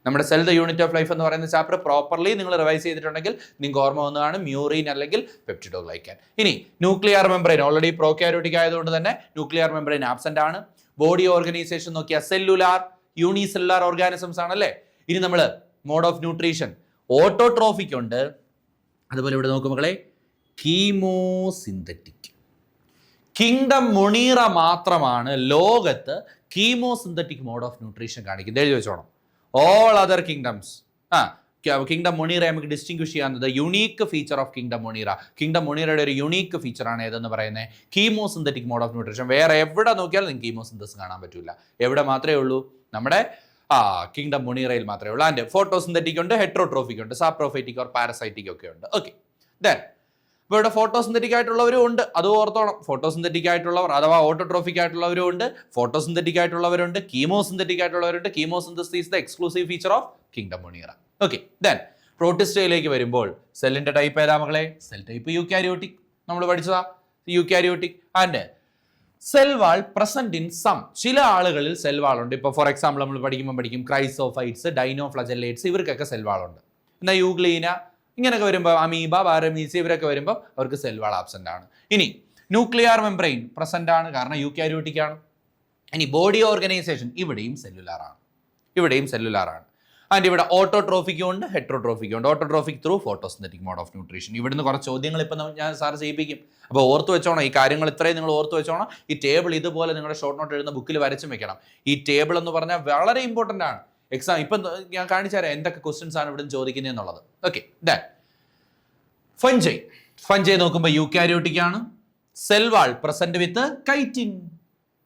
നമ്മുടെ cell the unit of life എന്ന് പറയുന്ന ചാപ്റ്റർ പ്രോപ്പർലി നിങ്ങൾ റിവൈസ് ചെയ്തിട്ടുണ്ടെങ്കിൽ നിങ്ങൾക്ക് ഓർമ്മ വന്നതാണ് മ്യൂറീൻ അല്ലെങ്കിൽ പെപ്റ്റിഡോഗ്ലൈക്കാൻ. ഇനി ന്യൂക്ലിയർ മെംബ്രെയിൻ ഓൾറെഡി പ്രോകാരിയോട്ടിക് ആയതുകൊണ്ട് തന്നെ ന്യൂക്ലിയർ മെംബ്രെയിൻ ആബ്സെന്റ് ആണ്. ബോഡി ഓർഗനൈസേഷൻ നോക്കിയാൽ സെല്ലുലാർ യൂണിസെല്ലുലാർ ഓർഗാനിസംസ് ആണല്ലേ. ഇനി നമ്മൾ മോഡ് ഓഫ് ന്യൂട്രീഷൻ ഓട്ടോട്രോഫിക് ഉണ്ട്, അതുപോലെ ഇവിടെ നോക്കും മക്കളെ കീമോസിന്തറ്റിക്. കിങ്ഡം മൊണീറ മാത്രമാണ് ലോകത്ത് കീമോസിന്തറ്റിക് മോഡ് ഓഫ് ന്യൂട്രീഷൻ കാണിക്കുന്നത്. എഴുതി വെച്ചോണം. All other kingdoms kingdom monera നമുക്ക് ഡിസ്റ്റിങ്വിഷ് ചെയ്യാവുന്നത് unique feature of kingdom monera. Kingdom മൊണീറയുടെ ഒരു യുണീക്ക് ഫീച്ചറാണ് ഏതെന്ന് പറയുന്നത് കീമോസിന്തറ്റിക് മോഡ് ഓഫ് ന്യൂട്രീഷൻ. വേറെ എവിടെ നോക്കിയാലും നിങ്ങൾക്ക് കീമോസിന്തസിസ് കാണാൻ പറ്റില്ല. എവിടെ മാത്രമേ ഉള്ളൂ? നമ്മുടെ കിങ്ഡം മൊണീറയിൽ മാത്രമേ ഉള്ളൂ. ആൻഡ് ഫോട്ടോസിന്തറ്റിക് ഉണ്ട്, ഹെട്രോട്രോഫിക് ഉണ്ട്, സാപ്രോഫൈറ്റിക് ഓർ പാരസൈറ്റിക് ഒക്കെ ഉണ്ട്. ഓക്കെ, ദെൻ ഇപ്പോൾ ഇവിടെ ഫോട്ടോസിന്തറ്റിക് ആയിട്ടുള്ളവരും ഉണ്ട്, അത് ഓർത്തോണം. ഫോട്ടോസിന്തറ്റിക് ആയിട്ടുള്ളവർ അഥവാ ഓട്ടോട്രോഫിക് ആയിട്ടുള്ളവരും ഉണ്ട്, ഫോട്ടോസിന്തറ്റിക് ആയിട്ടുള്ളവരുണ്ട്, കീമോസിന്തറ്റിക് ആയിട്ടുള്ളവരുണ്ട്. Chemosynthesis is the exclusive feature of kingdom monera. Okay, then പ്രോട്ടിസ്റ്റയിലേക്ക് വരുമ്പോൾ സെല്ലിന്റെ ടൈപ്പ് ഏതാ മക്കളെ? Cell type eukaryotic. നമ്മൾ പഠിച്ചതാ eukaryotic. And cell wall present in some. ചില ആളുകളിൽ സെൽ വാൾ ഉണ്ട്. ഇപ്പോൾ ഫോർ എക്സാമ്പിൾ നമ്മൾ പഠിക്കും ക്രൈസോഫൈറ്റ്സ്, ഡൈനോഫ്ലജല്ലേറ്റ്സ്, ഇവർക്കൊക്കെ സെൽ വാൾ ഉണ്ട്. എന്നാൽ യൂഗ്ലീന ഇങ്ങനെയൊക്കെ വരുമ്പോൾ അമീബ, പാരമീസി ഇവരൊക്കെ വരുമ്പോൾ അവർക്ക് സെൽ വാൾ ആബ്സെന്റ് ആണ്. ഇനി ന്യൂക്ലിയർ മെംബ്രെയിൻ പ്രസന്റ് ആണ്, കാരണം യൂക്കാരിയോട്ടിക് ആണ്. ഇനി ബോഡി ഓർഗനൈസേഷൻ ഇവിടെയും സെല്ലുലാർ ആണ്, ഇവിടെയും സെല്ലുലാർ ആണ്. ആൻഡ് ഇവിടെ ഓട്ടോട്രോഫിക്കും ഉണ്ട്, ഹെട്രോട്രോഫിക്കും ഉണ്ട്. Autotrophic through photosynthetic mode of nutrition. ഇവിടുന്ന് കുറച്ച് ചോദ്യങ്ങൾ ഇപ്പം ഞാൻ സാർ ചെയ്യിപ്പിക്കും. അപ്പോൾ ഓർത്ത് വെച്ചോണം, ഈ കാര്യങ്ങൾ ഇത്രയും നിങ്ങൾ ഓർത്ത് വെച്ചോണം. ഈ ടേബിൾ ഇതുപോലെ നിങ്ങളുടെ ഷോർട്ട് നോട്ട് എഴുതുന്ന ബുക്കിൽ വരച്ചും വെക്കണം. ഈ ടേബിൾ എന്ന് പറഞ്ഞാൽ വളരെ ഇമ്പോർട്ടൻ്റ് ആണ്. എക്സാം ഇപ്പം ഞാൻ കാണിച്ചു തരാം എന്തൊക്കെ ക്വസ്റ്റ്യൻസ് ആണ് ഇവിടെ ചോദിക്കുന്നത് എന്നുള്ളത്. Okay, then fungi. ഫഞ്ചൈ നോക്കുമ്പോൾ യൂക്കാരിയോട്ടിക് ആണ്. Cell wall present with chitin.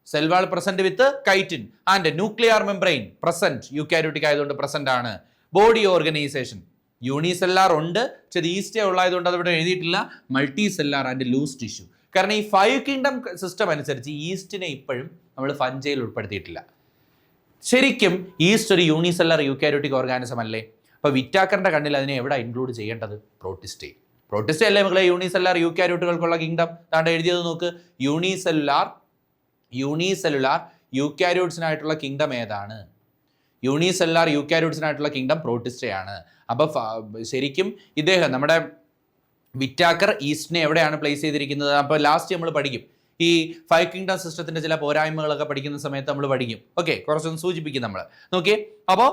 Cell wall present with chitin. And nuclear membrane present, eukaryotic ആയതുകൊണ്ട് പ്രസന്റ് ആണ്. ബോഡി ഓർഗനൈസേഷൻ യൂണിസെല്ലാർ ഉണ്ട്, പക്ഷെ ഇത് ഈസ്റ്റേ ഉള്ളതുകൊണ്ട് അത് ഇവിടെ എഴുതിയിട്ടില്ല. Multicellular and loose tissue. കാരണം ഈ 5 കിങ്ഡം സിസ്റ്റം അനുസരിച്ച് ഈസ്റ്റിനെ ഇപ്പോഴും നമ്മൾ ഫഞ്ചൈയിൽ ഉൾപ്പെടുത്തിയിട്ടില്ല. ശരിക്കും ഈസ്റ്റ് ഒരു യൂണിസെല്ലാർ യൂക്കാരിയോട്ടിക് ഓർഗാനിസം അല്ലേ? അപ്പോൾ വിറ്റാക്കറിന്റെ കണ്ണിൽ അതിനെ എവിടെ ഇൻക്ലൂഡ് ചെയ്യേണ്ടത്? പ്രോട്ടിസ്റ്റേ. പ്രോട്ടിസ്റ്റേ അല്ലേ മക്കളെ യൂണിസെല്ലാർ യൂക്കാരിയോട്ടുകൾക്കുള്ള കിങ്ഡം? താണ്ട് എഴുതിയത് നോക്ക്, യൂണിസെല്ലുലാർ യൂക്കാരിയോട്സിനായിട്ടുള്ള കിങ്ഡം ഏതാണ്? യൂണിസെല്ലാർ യൂക്കാരിയോട്സിനായിട്ടുള്ള കിങ്ഡം പ്രോട്ടിസ്റ്റേ ആണ്. അപ്പോൾ ശരിക്കും ഇദ്ദേഹം നമ്മുടെ വിറ്റാക്കർ ഈസ്റ്റിനെ എവിടെയാണ് പ്ലേസ് ചെയ്തിരിക്കുന്നത്? അപ്പോൾ ലാസ്റ്റ് നമ്മൾ പഠിക്കും ഈ 5 കിങ്ഡം സിസ്റ്റത്തിന്റെ ചില പോരായ്മകളൊക്കെ പഠിക്കുന്ന സമയത്ത് നമ്മൾ പഠിക്കും. ഓക്കെ, കുറച്ചൊന്ന് സൂചിപ്പിക്കും നമ്മൾ. നോക്കിയേ, അപ്പോൾ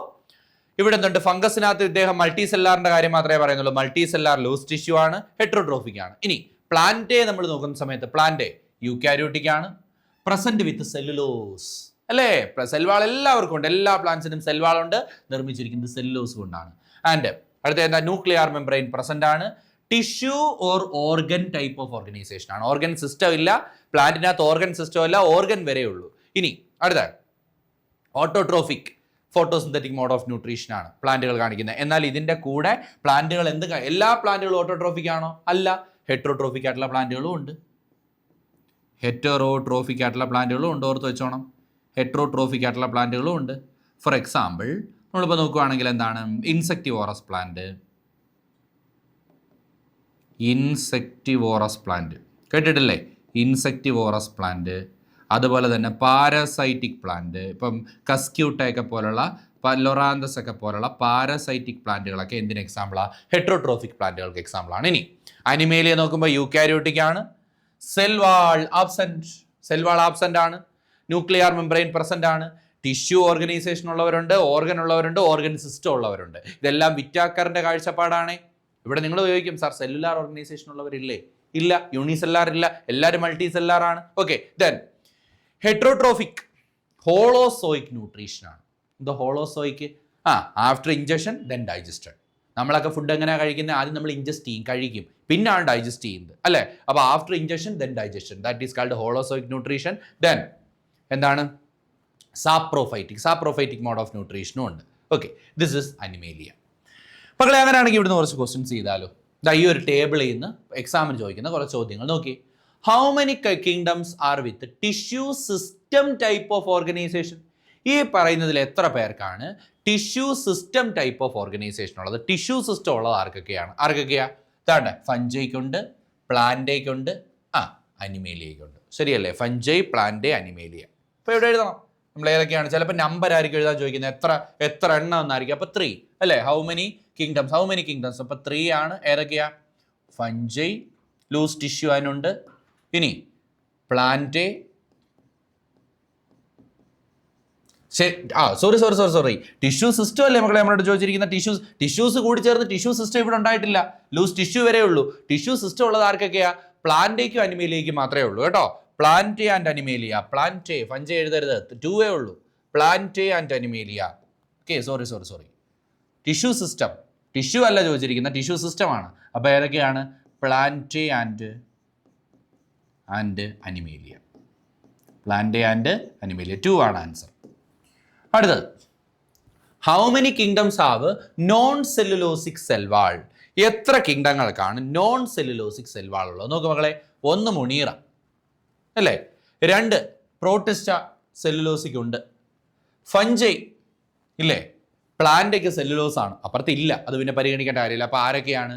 ഇവിടെ എന്തുണ്ട്? ഫംഗസിനകത്ത് ഇദ്ദേഹം മൾട്ടി സെല്ലാറിന്റെ കാര്യം മാത്രമേ പറയുന്നുള്ളൂ. മൾട്ടി സെല്ലാർ ലൂസ് ടിഷ്യൂ ആണ്, ഹെട്രോട്രോഫിക് ആണ്. ഇനി പ്ലാന്റേ നമ്മൾ നോക്കുന്ന സമയത്ത് പ്ലാന്റേ യൂക്കാരിയോട്ടിക് ആണ്, പ്രസന്റ് വിത്ത് സെല്ലുലോസ് അല്ലേ? സെൽവാൾ എല്ലാവർക്കും ഉണ്ട്, എല്ലാ പ്ലാന്റ്സിനും സെൽവാൾ ഉണ്ട്, നിർമ്മിച്ചിരിക്കുന്നത് സെല്ലുലോസ് കൊണ്ടാണ്. ആൻഡ് അടുത്ത എന്താ? ന്യൂക്ലിയർ മെംബ്രെയിൻ പ്രസന്റ് ആണ്. Tissue or organ type of organisation ആണ്. ഓർഗൻ സിസ്റ്റം ഇല്ല, പ്ലാന്റിനകത്ത് ഓർഗൻ സിസ്റ്റം ഇല്ല, ഓർഗൻ വരെ ഉള്ളൂ. ഇനി അടുത്ത autotrophic photosynthetic mode of nutrition ആണ് പ്ലാന്റുകൾ കാണിക്കുന്നത്. എന്നാൽ ഇതിന്റെ കൂടെ പ്ലാന്റുകൾ എല്ലാ പ്ലാന്റുകളും ഓട്ടോട്രോഫിക് ആണോ? അല്ല, ഹെറ്ററോട്രോഫിക് ആയിട്ടുള്ള പ്ലാന്റുകളും ഉണ്ട്. ഹെറ്ററോട്രോഫിക് ആയിട്ടുള്ള പ്ലാന്റുകളും ഉണ്ട്, ഓർത്ത് വെച്ചോണം. ഹെറ്ററോട്രോഫിക് ആയിട്ടുള്ള പ്ലാന്റുകളും ഉണ്ട്. ഫോർ എക്സാമ്പിൾ നമ്മളിപ്പോൾ നോക്കുകയാണെങ്കിൽ എന്താണ് ഇൻസെക്ടിവോറസ് പ്ലാന്റ്, ഇൻസെക്ടിവോറസ് പ്ലാന്റ് കേട്ടിട്ടില്ലേ? ഇൻസെക്ടിവോറസ് പ്ലാന്റ്, അതുപോലെ തന്നെ പാരസൈറ്റിക് പ്ലാന്റ്. ഇപ്പം കസ്ക്യൂട്ടയൊക്കെ പോലുള്ള ലൊറാന്തസ് ഒക്കെ പോലുള്ള പാരസൈറ്റിക് പ്ലാന്റുകളൊക്കെ എന്തിന് എക്സാമ്പിളാണ്? ഹെറ്ററോട്രോഫിക് പ്ലാന്റുകൾക്ക് എക്സാമ്പിളാണ്. ഇനി അനിമേലിയ നോക്കുമ്പോൾ യൂക്കാരിയോട്ടിക് ആണ്. സെൽ വാൾ ആബ്സെന്റ് ആണ്. ന്യൂക്ലിയർ മെംബ്രെയിൻ പ്രസന്റ് ആണ്. ടിഷ്യൂ ഓർഗനൈസേഷൻ ഉള്ളവരുണ്ട്, ഓർഗൻ ഉള്ളവരുണ്ട്, ഓർഗൻ സിസ്റ്റം ഉള്ളവരുണ്ട്. ഇതെല്ലാം വിറ്റാക്കറിന്റെ കാഴ്ചപ്പാടാണ്. ഇവിടെ നിങ്ങൾ ഉപയോഗിക്കും സാർ സെല്ലുലാർ ഓർഗനൈസേഷൻ ഉള്ളവരില്ലേ? ഇല്ല. യൂണിസെല്ലാർ ഇല്ല, എല്ലാവരും മൾട്ടി സെല്ലാർ ആണ്. Okay, then heterotrophic holozoic nutrition ആണ്. ഇത് ഹോളോസോയിക്ക് ആഫ്റ്റർ ഇൻജക്ഷൻ ദെൻ ഡൈജസ്റ്റഡ്. നമ്മളൊക്കെ ഫുഡ് എങ്ങനെയാണ് കഴിക്കുന്നത്? ആദ്യം നമ്മൾ ഇൻജസ്റ്റ് ചെയ്യും, കഴിക്കും, പിന്നാണ് ഡൈജസ്റ്റ് ചെയ്യുന്നത് അല്ലേ? അപ്പോൾ after injection then digestion, that is called holozoic nutrition. Then എന്താണ് സാപ്രോഫൈറ്റിക് മോഡ് ഓഫ് ന്യൂട്രീഷനും ഉണ്ട്. Okay, this is Animalia. മക്കളെ, അങ്ങനെയാണെങ്കിൽ ഇവിടുന്ന് കുറച്ച് ക്വസ്റ്റ്യൻസ് ചെയ്താലോ? ഈ ഒരു ടേബിളിൽ നിന്ന് എക്സാമിന് ചോദിക്കുന്ന കുറച്ച് ചോദ്യങ്ങൾ നോക്കി. How many kingdoms are with tissue system type of organisation? ഈ പറയുന്നതിൽ എത്ര പേർക്കാണ് tissue system type of organisation ഉള്ളത്? ടിഷ്യൂ സിസ്റ്റം ഉള്ളത് ആർക്കൊക്കെയാ? ഇതാണ്ട് ഫഞ്ചൈക്കുണ്ട്, പ്ലാന്റേക്കുണ്ട്, അനിമേലിയക്കുണ്ട്. ശരിയല്ലേ? Fungi, plant, animalia. അപ്പോൾ ഇവിടെ എഴുതണം നമ്മൾ ഏതൊക്കെയാണ്. ചിലപ്പോൾ നമ്പർ ആയിരിക്കും എഴുതാൻ ചോദിക്കുന്നത്, എത്ര എണ്ണം എന്നായിരിക്കും. അപ്പോൾ 3 അല്ലേ? ഹൗ മെനി കിങ്ഡംസ് അപ്പോൾ 3 ആണ്. ഏതൊക്കെയാ? ഫഞ്ചൈ, ലൂസ് ടിഷ്യൂ അതിനുണ്ട്. ഇനി പ്ലാന്റ്, സോറി ടിഷ്യൂ സിസ്റ്റം അല്ലേ മക്കളെ നമ്മളോട് ചോദിച്ചിരിക്കുന്ന? ടിഷ്യൂസ് കൂടി ചേർന്ന് ടിഷ്യൂ സിസ്റ്റം ഇവിടെ ഉണ്ടായിട്ടില്ല. ലൂസ് ടിഷ്യൂ വരെ ഉള്ളൂ. ടിഷ്യൂ സിസ്റ്റം ഉള്ളത് ആർക്കൊക്കെയാ? പ്ലാന്റേക്കും അനിമേലിയയ്ക്കും മാത്രമേ ഉള്ളൂ കേട്ടോ. Plant and Animalia. Plant, fungi എഴുതരുത്, 2 ഉള്ളൂ. Plant and Animalia. Okay, sorry tissue system, tissue അല്ല ചോദിച്ചിരിക്കുന്ന, ടിഷ്യൂ സിസ്റ്റമാണ്. അപ്പോൾ ഏതൊക്കെയാണ്? Plant and Animalia. Plant and Animalia 2 ആണ് ആൻസർ. അടുത്തത്, how many kingdoms have known cellulosic cell wall? എത്ര കിങ്ഡങ്ങൾക്കാണ് നോൺ സെല്ലുലോസിക് സെൽ വാൾ ഉള്ളത്? നോക്ക് മക്കളെ. 1 മുണീറ അല്ലേ? 2 പ്രോട്ടിസ്റ്റ സെല്ലുലോസിക് ഉണ്ട്. ഫഞ്ചൈ ഇല്ലേ? പ്ലാന്റൊക്കെ സെല്ലുലോസ് ആണ്, അപ്പുറത്ത് ഇല്ല, അത് പിന്നെ പരിഗണിക്കേണ്ട കാര്യമില്ല. അപ്പോൾ ആരൊക്കെയാണ്?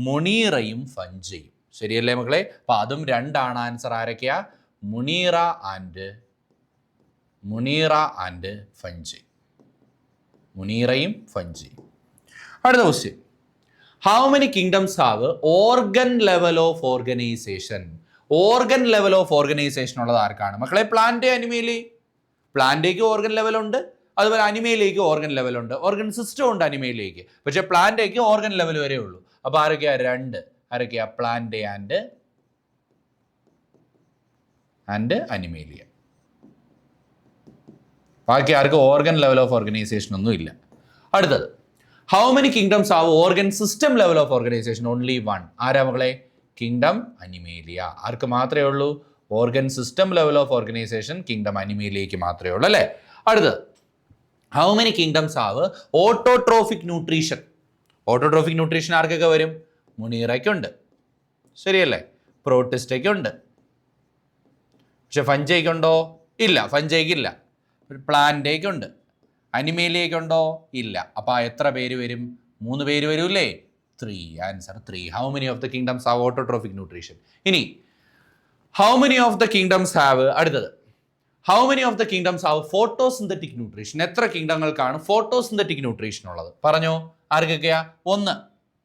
മുണീറയും ഫഞ്ചൈയും. ശരിയല്ലേ മക്കളെ? അപ്പോൾ അതും 2 ആണ് ആൻസർ. ആരൊക്കെയാ? മുണീറ ആൻഡ് ഫഞ്ചൈ. മുണീറയും ഫഞ്ചൈയും. അടുത്ത question, how many kingdoms have organ level of organisation? Organ level of organisation ഉള്ളത് ആർക്കാണ് മക്കളെ? പ്ലാന്റ്, അനിമേലി. പ്ലാന്റേക്ക് ഓർഗൻ ലെവലുണ്ട്, അതുപോലെ അനിമേലിയയ്ക്ക് ഓർഗൻ ലെവലുണ്ട്, ഓർഗൻ സിസ്റ്റം ഉണ്ട് അനിമേലിയയ്ക്ക്. പക്ഷേ പ്ലാന്റേക്ക് ഓർഗൻ ലെവൽ വരെ ഉള്ളൂ. അപ്പോൾ ആരൊക്കെയാ? 2. ആരൊക്കെയാ? Plant and animalia. ബാക്കി ആർക്കും ഓർഗൻ ലെവൽ ഓഫ് ഓർഗനൈസേഷൻ ഒന്നും ഇല്ല. അടുത്തത്, how many kingdoms have organ system level of organisation? Only 1. ആരാ മക്കളെ? Kingdom animalia. ആർക്ക് മാത്രമേ ഉള്ളൂ? Organ system level of organisation kingdom അനിമേലിയയ്ക്ക് മാത്രമേ ഉള്ളൂ അല്ലേ? അടുത്തത്, how many kingdoms have autotrophic nutrition? Autotrophic nutrition ആർക്കൊക്കെ വരും? മുണീറയ്ക്കുണ്ട്, ശരിയല്ലേ? പ്രോട്ടിസ്റ്റയ്ക്കുണ്ട്. പക്ഷെ ഫഞ്ചൈക്കുണ്ടോ? ഇല്ല, ഫഞ്ചൈക്കില്ല. പ്ലാന്റേക്കുണ്ട്. അനിമേലിയയ്ക്കുണ്ടോ? ഇല്ല. അപ്പോൾ എത്ര പേര് വരും? 3 പേര് വരൂല്ലേ? 3. Answer 3. How many of the kingdoms have autotrophic nutrition? ഇനി how many of the kingdoms have, അടുത്തത്, how many of the kingdoms have photosynthetic nutrition? എത്ര കിങ്ഡങ്ങൾക്കാണ് ഫോട്ടോസിന്തറ്റിക് ന്യൂട്രീഷൻ ഉള്ളത്? പറഞ്ഞോ, ആർക്കൊക്കെയാ? 1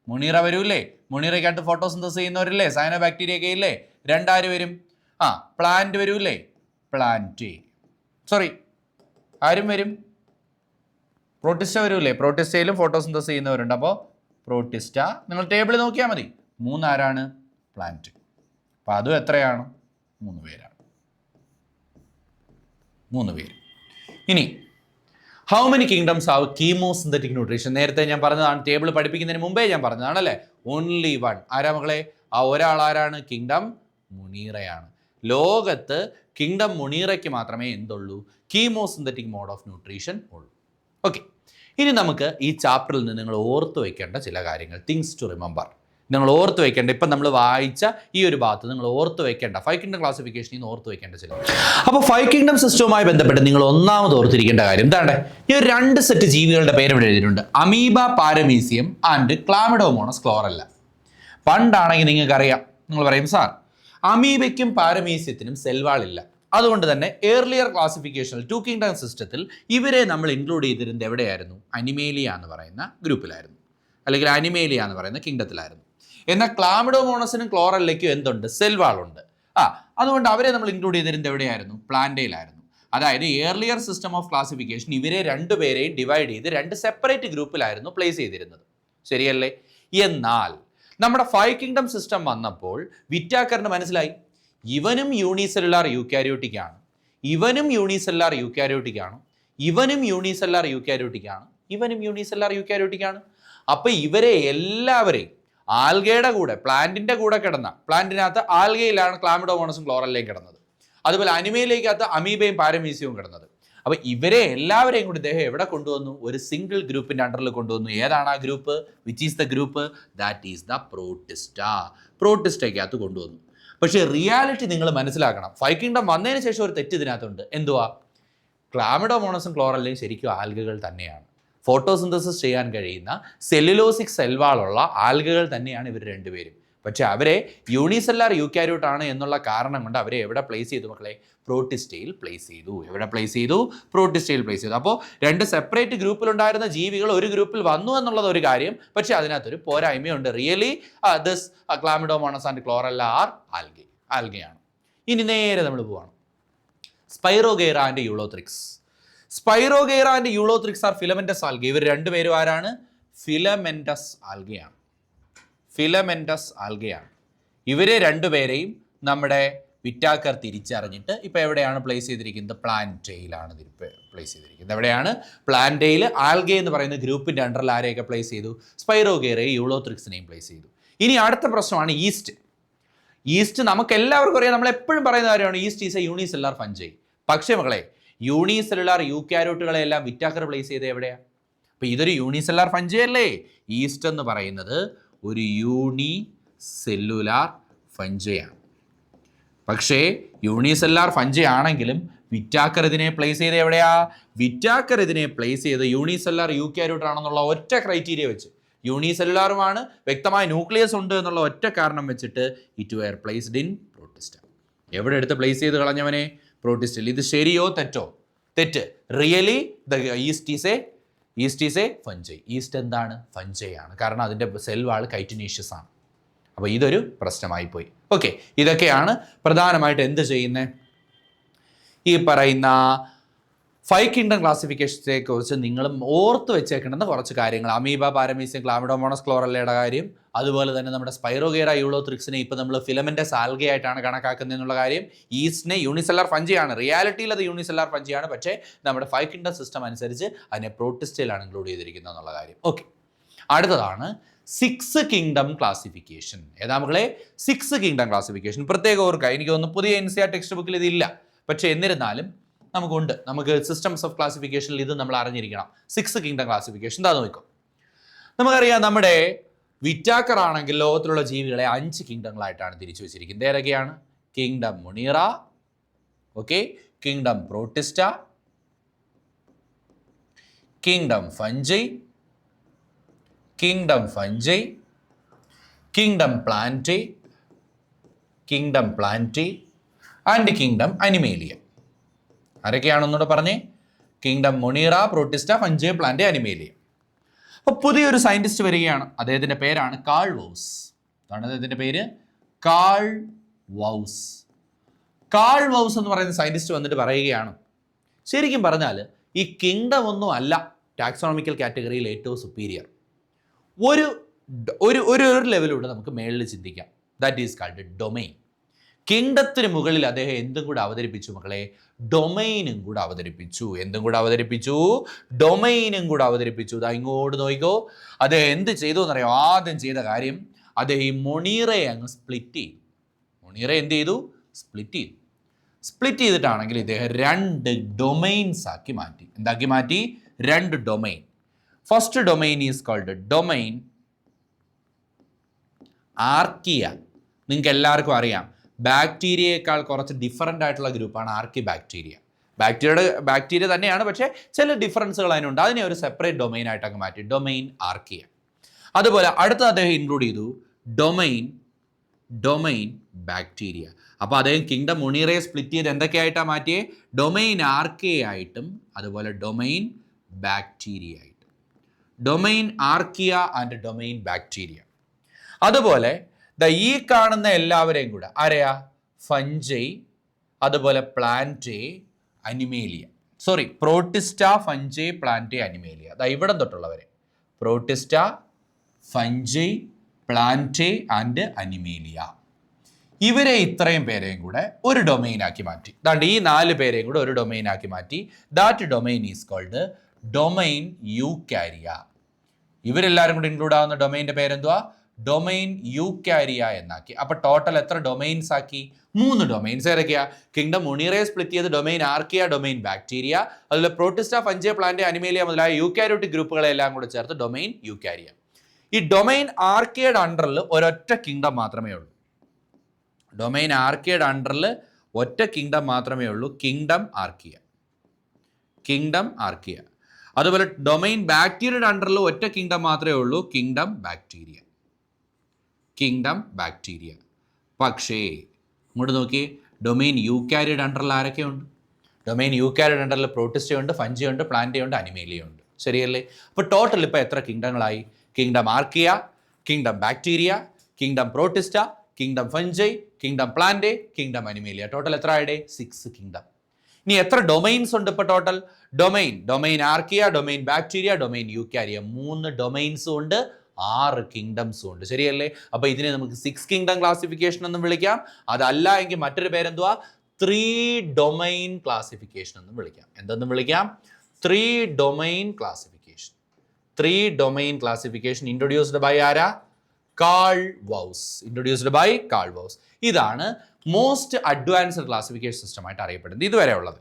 മുണീറ വരൂല്ലേ? മുണീറയ്ക്കകത്ത് ഫോട്ടോസിന്തസിസ് ചെയ്യുന്നവരില്ലേ? സയനോ ബാക്ടീരിയ ഒക്കെ ഇല്ലേ? 2 ആര് വരും? പ്ലാന്റ് വരൂല്ലേ? പ്ലാന്റ്. ആരും വരും? പ്രോട്ടിസ്റ്റ വരൂല്ലേ? പ്രോട്ടിസ്റ്റയിലും ഫോട്ടോസിന്തസിസ് ചെയ്യുന്നവരുണ്ട്. അപ്പോൾ പ്രോട്ടിസ്റ്റ, നിങ്ങൾ ടേബിൾ നോക്കിയാൽ മതി. 3 ആരാണ്? പ്ലാന്റ്. അപ്പോൾ അതും എത്രയാണ്? 3 പേരാണ്. 3 പേര്. ഇനി how many kingdoms have chemosynthetic nutrition? നേരത്തെ ഞാൻ പറഞ്ഞതാണ്, ടേബിൾ പഠിപ്പിക്കുന്നതിന് മുമ്പേ ഞാൻ പറഞ്ഞതാണ് അല്ലേ? Only one. ആരാ മക്കളെ? ആ ഒരാൾ ആരാണ്? കിങ്ഡം മുനീറയാണ്. ലോകത്ത് കിങ്ഡം മുനീറയ്ക്ക് മാത്രമേ എന്തുള്ളൂ? കീമോസിന്തറ്റിക് മോഡ് ഓഫ് ന്യൂട്രീഷൻ ഉള്ളൂ. ഓക്കെ, ഇനി നമുക്ക് ഈ ചാപ്റ്ററിൽ നിന്ന് നിങ്ങൾ ഓർത്ത് വയ്ക്കേണ്ട ചില കാര്യങ്ങൾ, തിങ്സ് ടു റിമെമ്പർ. നിങ്ങൾ ഓർത്ത് വയ്ക്കേണ്ട, ഇപ്പം നമ്മൾ വായിച്ച ഈ ഒരു ഭാഗത്ത് നിങ്ങൾ ഓർത്ത് വയ്ക്കേണ്ട 5 കിങ്ഡം ക്ലാസിഫിക്കേഷനിൽ നിന്ന് ഓർത്ത് വയ്ക്കേണ്ട ചില. അപ്പോൾ 5 കിങ്ഡം സിസ്റ്റവുമായി ബന്ധപ്പെട്ട് നിങ്ങൾ ഒന്നാമത് ഓർത്തിരിക്കേണ്ട കാര്യം എന്താണ്? ഈ 2 സെറ്റ് ജീവികളുടെ പേര് ഇവിടെ എഴുതിയിട്ടുണ്ട്. Amoeba paramecium and chlamydomonas chlorella. പണ്ടാണെങ്കിൽ നിങ്ങൾക്കറിയാം, നിങ്ങൾ പറയും സാർ അമീബയ്ക്കും പാരമീസിയത്തിനും സെൽവാളില്ല, അതുകൊണ്ട് തന്നെ ഏർലിയർ ക്ലാസിഫിക്കേഷനിൽ 2 കിങ്ഡം സിസ്റ്റത്തിൽ ഇവരെ നമ്മൾ ഇൻക്ലൂഡ് ചെയ്തിരുന്നത് എവിടെയായിരുന്നു? അനിമേലിയ എന്ന് പറയുന്ന ഗ്രൂപ്പിലായിരുന്നു, അല്ലെങ്കിൽ അനിമേലിയ എന്ന് പറയുന്ന കിങ്ഡത്തിലായിരുന്നു. എന്നാൽ ക്ലാമിഡോമോണസിനും ക്ലോറല്ലയ്ക്കും എന്തുണ്ട്? സെൽവാളുണ്ട്. അതുകൊണ്ട് അവരെ നമ്മൾ ഇൻക്ലൂഡ് ചെയ്തിരുന്നത് എവിടെയായിരുന്നു? പ്ലാന്റയിലായിരുന്നു. അതായത് ഏർലിയർ സിസ്റ്റം ഓഫ് ക്ലാസിഫിക്കേഷൻ ഇവരെ രണ്ടുപേരെയും ഡിവൈഡ് ചെയ്ത് 2 സെപ്പറേറ്റ് ഗ്രൂപ്പിലായിരുന്നു പ്ലേസ് ചെയ്തിരുന്നത്. ശരിയല്ലേ? എന്നാൽ നമ്മുടെ 5 കിങ്ഡം സിസ്റ്റം വന്നപ്പോൾ വിറ്റാക്കറിന് മനസ്സിലായി ഇവനും യൂണിസെല്ലുലാർ യൂക്കാരിയോട്ടിക് ആണ്, ഇവനും യൂണിസെല്ലുലാർ യൂക്കാരിയോട്ടിക് ആണ്, ഇവനും യൂണിസെല്ലുലാർ യൂക്കാരിയോട്ടിക് ആണ്, ഇവനും യൂണിസെല്ലുലാർ യൂക്കാരിയോട്ടിക് ആണ്. അപ്പോൾ ഇവരെ എല്ലാവരെയും ആൽഗയുടെ കൂടെ, പ്ലാന്റിന്റെ കൂടെ കിടന്ന, പ്ലാന്റിനകത്ത് ആൽഗയിലാണ് ക്ലാമിഡോമോണസും ക്ലോറല്ലയും കിടന്നത്, അതുപോലെ അനിമയിലേക്കകത്ത് അമീബയും പാരമീസിയവും കിടന്നത്. അപ്പോൾ ഇവരെ എല്ലാവരെയും കൂടി ഇദ്ദേഹം എവിടെ കൊണ്ടുവന്നു? ഒരു സിംഗിൾ ഗ്രൂപ്പിന്റെ അണ്ടറിൽ കൊണ്ടുവന്നു. ഏതാണ് ആ group? Which is the group? That is the protista. പ്രോട്ടിസ്റ്റയ്ക്കകത്ത് കൊണ്ടുവന്നു. പക്ഷേ റിയാലിറ്റി നിങ്ങൾ മനസ്സിലാക്കണം. 5 കിങ്ഡം വന്നതിന് ശേഷം ഒരു തെറ്റ് ഇതിനകത്തുണ്ട്. എന്തുവാ? ക്ലാമിഡോമോണസും ക്ലോറല്ലയും ശരിക്കും ആൽഗകൾ തന്നെയാണ്. ഫോട്ടോസിന്തസിസ് ചെയ്യാൻ കഴിയുന്ന സെല്ലുലോസിക് സെൽവാളുള്ള ആൽഗകൾ തന്നെയാണ് ഇവർ രണ്ടുപേരും. പക്ഷേ അവരെ യൂണിസെല്ലാർ യൂക്കാരിയോട്ട് ആണ് എന്നുള്ള കാരണം കൊണ്ട് അവരെ എവിടെ പ്ലേസ് ചെയ്തു മക്കളെ? പ്രോട്ടിസ്റ്റയിൽ പ്ലേസ് ചെയ്തു. എവിടെ പ്ലേസ് ചെയ്തു? പ്രോട്ടിസ്റ്റയിൽ പ്ലേസ് ചെയ്തു. അപ്പോൾ 2 സെപ്പറേറ്റ് ഗ്രൂപ്പിലുണ്ടായിരുന്ന ജീവികൾ ഒരു ഗ്രൂപ്പിൽ വന്നു എന്നുള്ളത് ഒരു കാര്യം. പക്ഷേ അതിനകത്തൊരു പോരായ്മയുണ്ട്. Really this chlamydomonas and chlorella are ആൽഗയാണ്. ഇനി നേരെ നമ്മൾ പോവാണ് spirogyra and ulothrix. Spirogyra and ulothrix are filamentous algae. ഇവർ രണ്ടുപേരും ആരാണ്? ഫിലമെന്റസ് ആൽഗയാണ്. ഫിലമെന്റസ് ആൽഗയാണ്. ഇവരെ രണ്ടുപേരെയും നമ്മുടെ വിറ്റാക്കർ തിരിച്ചറിഞ്ഞിട്ട് ഇപ്പോൾ എവിടെയാണ് പ്ലേസ് ചെയ്തിരിക്കുന്നത്? പ്ലാന്റയിലാണ് പ്ലേസ് ചെയ്തിരിക്കുന്നത്. എവിടെയാണ്? പ്ലാന്റയിൽ. ആൽഗെ എന്ന് പറയുന്ന ഗ്രൂപ്പിൻ്റെ അണ്ടറിൽ ആരെയൊക്കെ പ്ലേസ് ചെയ്തു? സ്പൈറോഗെയ്റയും യൂളോത്രിക്സിനെയും പ്ലേസ് ചെയ്തു. ഇനി അടുത്ത പ്രശ്നമാണ് ഈസ്റ്റ്. ഈസ്റ്റ് നമുക്ക് എല്ലാവർക്കും അറിയാം, നമ്മൾ എപ്പോഴും പറയുന്ന കാര്യമാണ് east is A unicellular fungi. പക്ഷേ മക്കളെ, യൂണിസെല്ലുലാർ യൂക്കാരിയോട്ടുകളെല്ലാം വിറ്റാക്കർ പ്ലേസ് ചെയ്ത് എവിടെയാണ്? അപ്പോൾ ഇതൊരു യൂണിസെല്ലുലാർ ഫഞ്ചൈ അല്ലേ? ഈസ്റ്റ് എന്ന് പറയുന്നത് ഒരു യൂണിസെല്ലുലാർ ഫഞ്ചൈയാണ്. പക്ഷേ യൂണിസെല്ലുലാർ ഫഞ്ചൈ ആണെങ്കിലും വിറ്റാക്കർ ഇതിനെ പ്ലേസ് ചെയ്ത് എവിടെയാ? വിറ്റാക്കർ ഇതിനെ പ്ലേസ് ചെയ്ത് യൂണിസെല്ലുലാർ യൂക്കാരിയോട്ട് ആണെന്നുള്ള ഒറ്റ ക്രൈറ്റീരിയ വെച്ച്, യൂണിസെല്ലുലാറുമാണ്, വ്യക്തമായ ന്യൂക്ലിയസ് ഉണ്ട് എന്നുള്ള ഒറ്റ കാരണം വെച്ചിട്ട് it were placed in Protista. എവിടെ എടുത്ത് പ്ലേസ് ചെയ്ത് കളഞ്ഞവനെ? പ്രോട്ടിസ്റ്റൽ. ഇത് ശരിയോ തെറ്റോ? തെറ്റ്. Really the east is A fungi. East എന്താണ്? ഫഞ്ചൈ ആണ്. കാരണം അതിൻ്റെ സെൽ വാൾ കൈറ്റിനീഷ്യസ് ആണ്. അപ്പോൾ ഇതൊരു പ്രശ്നമായി പോയി. ഓക്കെ, ഇതൊക്കെയാണ് പ്രധാനമായിട്ട് എന്ത് ചെയ്യുന്നത്? ഈ പറയുന്ന 5 കിങ്ഡം ക്ലാസിഫിക്കേഷനെ കുറിച്ച് നിങ്ങളും ഓർത്ത് വെച്ചേക്കേണ്ടുന്ന കുറച്ച് കാര്യങ്ങൾ. അമീബ പാരമീസിയം ക്ലാമിഡോമോണസ് ക്ലോറല്ലയുടെ കാര്യം, അതുപോലെ തന്നെ നമ്മുടെ സ്പൈറോഗെയ്റ യൂളോത്രിക്സിനെ ഇപ്പോൾ നമ്മൾ ഫിലമെന്റസ് ആൽഗയായിട്ടാണ് കണക്കാക്കുന്നത് എന്നുള്ള കാര്യം. ഈസ്റ്റിനെ യൂണിസെല്ലാർ ഫഞ്ചിയാണ്, റിയാലിറ്റിയിൽ അത് യൂണിസെല്ലാർ ഫഞ്ചിയാണ്. പക്ഷേ നമ്മുടെ 5 കിങ്ഡം സിസ്റ്റം അനുസരിച്ച് അതിനെ പ്രോട്ടിസ്റ്റയിലാണ് ഇൻക്ലൂഡ് ചെയ്തിരിക്കുന്നത് എന്നുള്ള കാര്യം. ഓക്കെ, അടുത്തതാണ് 6 കിങ്ഡം ക്ലാസിഫിക്കേഷൻ. ഏതാ മക്കളെ? 6 കിങ്ഡം ക്ലാസിഫിക്കേഷൻ. പ്രത്യേകം ഓർക്കുക, എനിക്ക് തോന്നുന്നു പുതിയ NCERT ടെക്സ്റ്റ് ബുക്കിൽ ഇതില്ല, പക്ഷേ എന്നിരുന്നാലും നമുക്കുണ്ട്. നമുക്ക് സിസ്റ്റംസ് ഓഫ് ക്ലാസിഫിക്കേഷനിൽ ഇത് നമ്മൾ അറിഞ്ഞിരിക്കണം. 6 കിങ്ഡം ക്ലാസിഫിക്കേഷൻ എന്താ നോക്കാം. നമുക്കറിയാം, നമ്മുടെ വിറ്റാക്കർ ആണെങ്കിൽ ലോകത്തിലുള്ള ജീവികളെ 5 കിങ്ഡങ്ങളായിട്ടാണ് തിരിച്ചു വെച്ചിരിക്കുന്നത്. ഏതൊക്കെയാണ്? Kingdom monera, okay, kingdom protista, kingdom fungi, kingdom plantae and kingdom animalia. ആരൊക്കെയാണെന്നൂടെ പറഞ്ഞേ? Kingdom monera, protista, fungi, plant, animalia. അപ്പോൾ പുതിയൊരു സയൻറ്റിസ്റ്റ് വരികയാണ്. അദ്ദേഹത്തിൻ്റെ പേരാണ് കാൾ വൗസ്. എന്താണ് അദ്ദേഹത്തിൻ്റെ പേര്? കാൾ വൗസ്. കാൾ വൗസ് എന്ന് പറയുന്ന സയൻറ്റിസ്റ്റ് വന്നിട്ട് പറയുകയാണ്, ശരിക്കും പറഞ്ഞാൽ ഈ കിങ്ഡം ഒന്നും അല്ല ടാക്സോണമിക്കൽ കാറ്റഗറിയിൽ ഏറ്റവും സുപ്പീരിയർ. ഒരു ലെവലിലൂടെ നമുക്ക് മേളിൽ ചിന്തിക്കാം. That is called domain. കിങ്ഡത്തിന് മുകളിൽ അദ്ദേഹം എന്തും കൂടെ അവതരിപ്പിച്ചു മക്കളെ? ഡൊമൈനും കൂടെ അവതരിപ്പിച്ചു. എന്തും കൂടെ അവതരിപ്പിച്ചു? ഡൊമൈനും കൂടെ അവതരിപ്പിച്ചു. ഇതാ ഇങ്ങോട്ട് നോക്കിക്കോ. അദ്ദേഹം എന്ത് ചെയ്തു എന്നറിയോ? ആദ്യം ചെയ്ത കാര്യം അദ്ദേഹം ഈ മൊണീറെ അങ്ങ് സ്പ്ലിറ്റ് ചെയ്തു. മൊണീറെ എന്ത് ചെയ്തു? സ്പ്ലിറ്റ് ചെയ്തു. സ്പ്ലിറ്റ് ചെയ്തിട്ടാണെങ്കിൽ ഇദ്ദേഹം 2 ഡൊമൈൻസ് ആക്കി മാറ്റി. എന്താക്കി മാറ്റി? 2 domain. First domain is called domain Archaea. നിങ്ങൾക്ക് എല്ലാവർക്കും അറിയാം, ബാക്ടീരിയയേക്കാൾ കുറച്ച് ഡിഫറൻ്റ് ആയിട്ടുള്ള ഗ്രൂപ്പാണ് ആർക്കി ബാക്ടീരിയ. ബാക്ടീരിയ തന്നെയാണ്, പക്ഷേ ചില ഡിഫറൻസുകൾ അതിനുണ്ട്. അതിനെ ഒരു സെപ്പറേറ്റ് ഡൊമൈൻ ആയിട്ട് അങ്ങ് മാറ്റി, ഡൊമൈൻ ആർക്കിയ. അതുപോലെ അടുത്ത അദ്ദേഹം ഇൻക്ലൂഡ് ചെയ്തു ഡൊമൈൻ ബാക്ടീരിയ. അപ്പോൾ അദ്ദേഹം കിങ്ഡം മൊണീറയെ സ്പ്ലിറ്റ് ചെയ്ത് എന്തൊക്കെയായിട്ടാണ് മാറ്റിയേ? ഡൊമൈൻ ആർക്കിയ ആയിട്ടും അതുപോലെ ഡൊമൈൻ ബാക്ടീരിയ ആയിട്ടും. Domain archaea and domain bacteria. അതുപോലെ ഈ കാണുന്ന എല്ലാവരെയും കൂടെ ആരെയാ? ഫഞ്ചൈ, അതുപോലെ plantae, animalia. Protista, fungi, plantae, animalia. ഇവിടെ തൊട്ടുള്ളവരെ protista, fungi, plantae and animalia. ഇവരെ ഇത്രയും പേരെയും കൂടെ ഒരു ഡൊമൈനാക്കി മാറ്റി. അതാണ്ട് ഈ 4 പേരെയും കൂടെ ഒരു ഡൊമൈനാക്കി മാറ്റി. That domain is called domain eukarya. ഇവരെല്ലാവരും കൂടെ ഇൻക്ലൂഡ് ആവുന്ന ഡൊമൈൻ്റെ പേരെന്തുവാ? ഡൊമൈൻ യൂക്കാരിയ എന്നാക്കി. അപ്പോൾ ടോട്ടൽ എത്ര ഡൊമൈൻസ് ആക്കി? 3 ഡൊമൈൻസ്. ഏതൊക്കെയാ? കിങ്ഡം മൊണീറെ സ്പ്ലിറ്റ് ചെയ്ത് ഡൊമൈൻ ആർക്കിയ, ഡൊമൈൻ ബാക്ടീരിയ, അതുപോലെ പ്രോട്ടിസ്റ്റ, ഫഞ്ചൈ, പ്ലാന്റേ, അനിമേലിയ മുതലായ യൂക്കാരിയോട്ടിക് ഗ്രൂപ്പുകളെല്ലാം കൂടെ ചേർത്ത് ഡൊമൈൻ യൂക്കാരിയ. ഈ ഡൊമൈൻ ആർക്കിയയുടെ അണ്ടറിൽ ഒരൊറ്റ കിങ്ഡം മാത്രമേ ഉള്ളൂ. ഡൊമൈൻ ആർക്കിയയുടെ അണ്ടറിൽ ഒറ്റ കിങ്ഡം മാത്രമേ ഉള്ളൂ, കിങ്ഡം ആർക്കിയ. അതുപോലെ ഡൊമൈൻ ബാക്ടീരിയയുടെ അണ്ടറിൽ ഒറ്റ കിങ്ഡം മാത്രമേ ഉള്ളൂ, കിങ്ഡം ബാക്ടീരിയ. പക്ഷേ ഇങ്ങോട്ട് നോക്കി, ഡൊമൈൻ യൂക്കാരിയുടെ അണ്ടറിൽ ആരൊക്കെയുണ്ട്? ഡൊമൈൻ യൂക്കാരിയുടെ അണ്ടറിൽ പ്രോട്ടിസ്റ്റയുണ്ട്, ഫഞ്ചയുണ്ട്, പ്ലാന്റയുണ്ട്, അനിമേലിയുണ്ട്. ശരിയല്ലേ? അപ്പോൾ ടോട്ടൽ ഇപ്പോൾ എത്ര കിങ്ഡങ്ങളായി? Kingdom archaea, kingdom bacteria, kingdom protista, kingdom fungi, kingdom Plantae, kingdom animalia. Total എത്ര ആയിടെ? 6 കിങ്ഡം. ഇനി എത്ര ഡൊമൈൻസ് ഉണ്ട് ഇപ്പോൾ total? Domain archaea, domain bacteria, domain eukarya. 3 ഡൊമൈൻസും ഉണ്ട്, 6 കിങ്ഡംസും ഉണ്ട്. ശരിയല്ലേ? അപ്പോൾ ഇതിനെ നമുക്ക് 6 കിങ്ഡം ക്ലാസിഫിക്കേഷൻ എന്നും വിളിക്കാം. അതല്ല എങ്കിൽ മറ്റൊരു പേരെന്തുവാ? 3 ഡൊമൈൻ ക്ലാസിഫിക്കേഷൻ എന്നും വിളിക്കാം. എന്തെന്നും വിളിക്കാം? 3 ഡൊമൈൻ ക്ലാസിഫിക്കേഷൻ. ഇൻട്രൊഡ്യൂസ്ഡ് ബൈ ആരാ? കാൾ വൗസ്. ഇതാണ് മോസ്റ്റ് അഡ്വാൻസ്ഡ് ക്ലാസിഫിക്കേഷൻ സിസ്റ്റമായിട്ട് അറിയപ്പെടുന്നത് ഇതുവരെ ഉള്ളത്.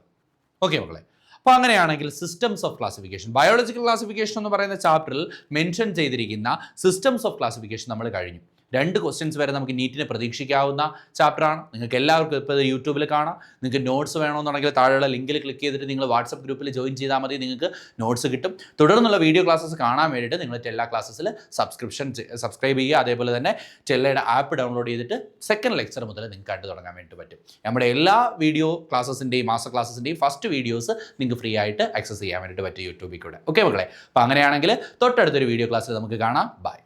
ഓക്കെ മക്കളെ, അപ്പോൾ അങ്ങനെയാണെങ്കിൽ systems of classification, biological classification എന്ന് പറയുന്ന ചാപ്റ്ററിൽ മെൻഷൻ ചെയ്തിരിക്കുന്ന സിസ്റ്റംസ് ഓഫ് ക്ലാസിഫിക്കേഷൻ നമ്മൾ കഴിഞ്ഞു. 2 ക്വസ്റ്റ്യൻസ് വരെ നമുക്ക് നീറ്റിനെ പ്രതീക്ഷിക്കാവുന്ന ചാപ്റ്ററാണ്. നിങ്ങൾക്ക് എല്ലാവർക്കും ഇപ്പോൾ ഇത് യൂട്യൂബിൽ കാണാം. നിങ്ങൾക്ക് നോട്ട്സ് വേണമെന്നുണ്ടെങ്കിൽ താഴെയുള്ള ലിങ്കിൽ ക്ലിക്ക് ചെയ്തിട്ട് നിങ്ങൾ വാട്സപ്പ് ഗ്രൂപ്പിൽ ജോയിൻ ചെയ്താൽ മതി, നിങ്ങൾക്ക് നോട്ട്സ് കിട്ടും. തുടർന്നുള്ള വീഡിയോ ക്ലാസ്സസ് കാണാൻ വേണ്ടിയിട്ട് നിങ്ങൾ ടെല്ല ക്ലാസ്സസിൽ സബ്സ്ക്രൈബ് ചെയ്യുക. അതേപോലെ തന്നെ ടെല്ലയുടെ ആപ്പ് ഡൗൺലോഡ് ചെയ്തിട്ട് സെക്കൻഡ് ലെക്ചർ മുതൽ നിങ്ങൾക്ക് കണ്ടു തുടങ്ങാൻ വേണ്ടി പറ്റും. നമ്മുടെ എല്ലാ വീഡിയോ ക്ലാസ്സസിൻ്റെയും മാസ്റ്റർ ക്ലാസ്സസിൻ്റെയും ഫസ്റ്റ് വീഡിയോസ് നിങ്ങൾക്ക് ഫ്രീ ആയിട്ട് ആക്സസ് ചെയ്യാൻ വേണ്ടിയിട്ട് പറ്റും യൂട്യൂബിൽ കൂടെ. ഓക്കെ മക്കളെ, അപ്പോൾ അങ്ങനെയാണെങ്കിൽ തൊട്ടടുത്തൊരു വീഡിയോ ക്ലാസ്സിൽ നമുക്ക് കാണാം. ബൈ.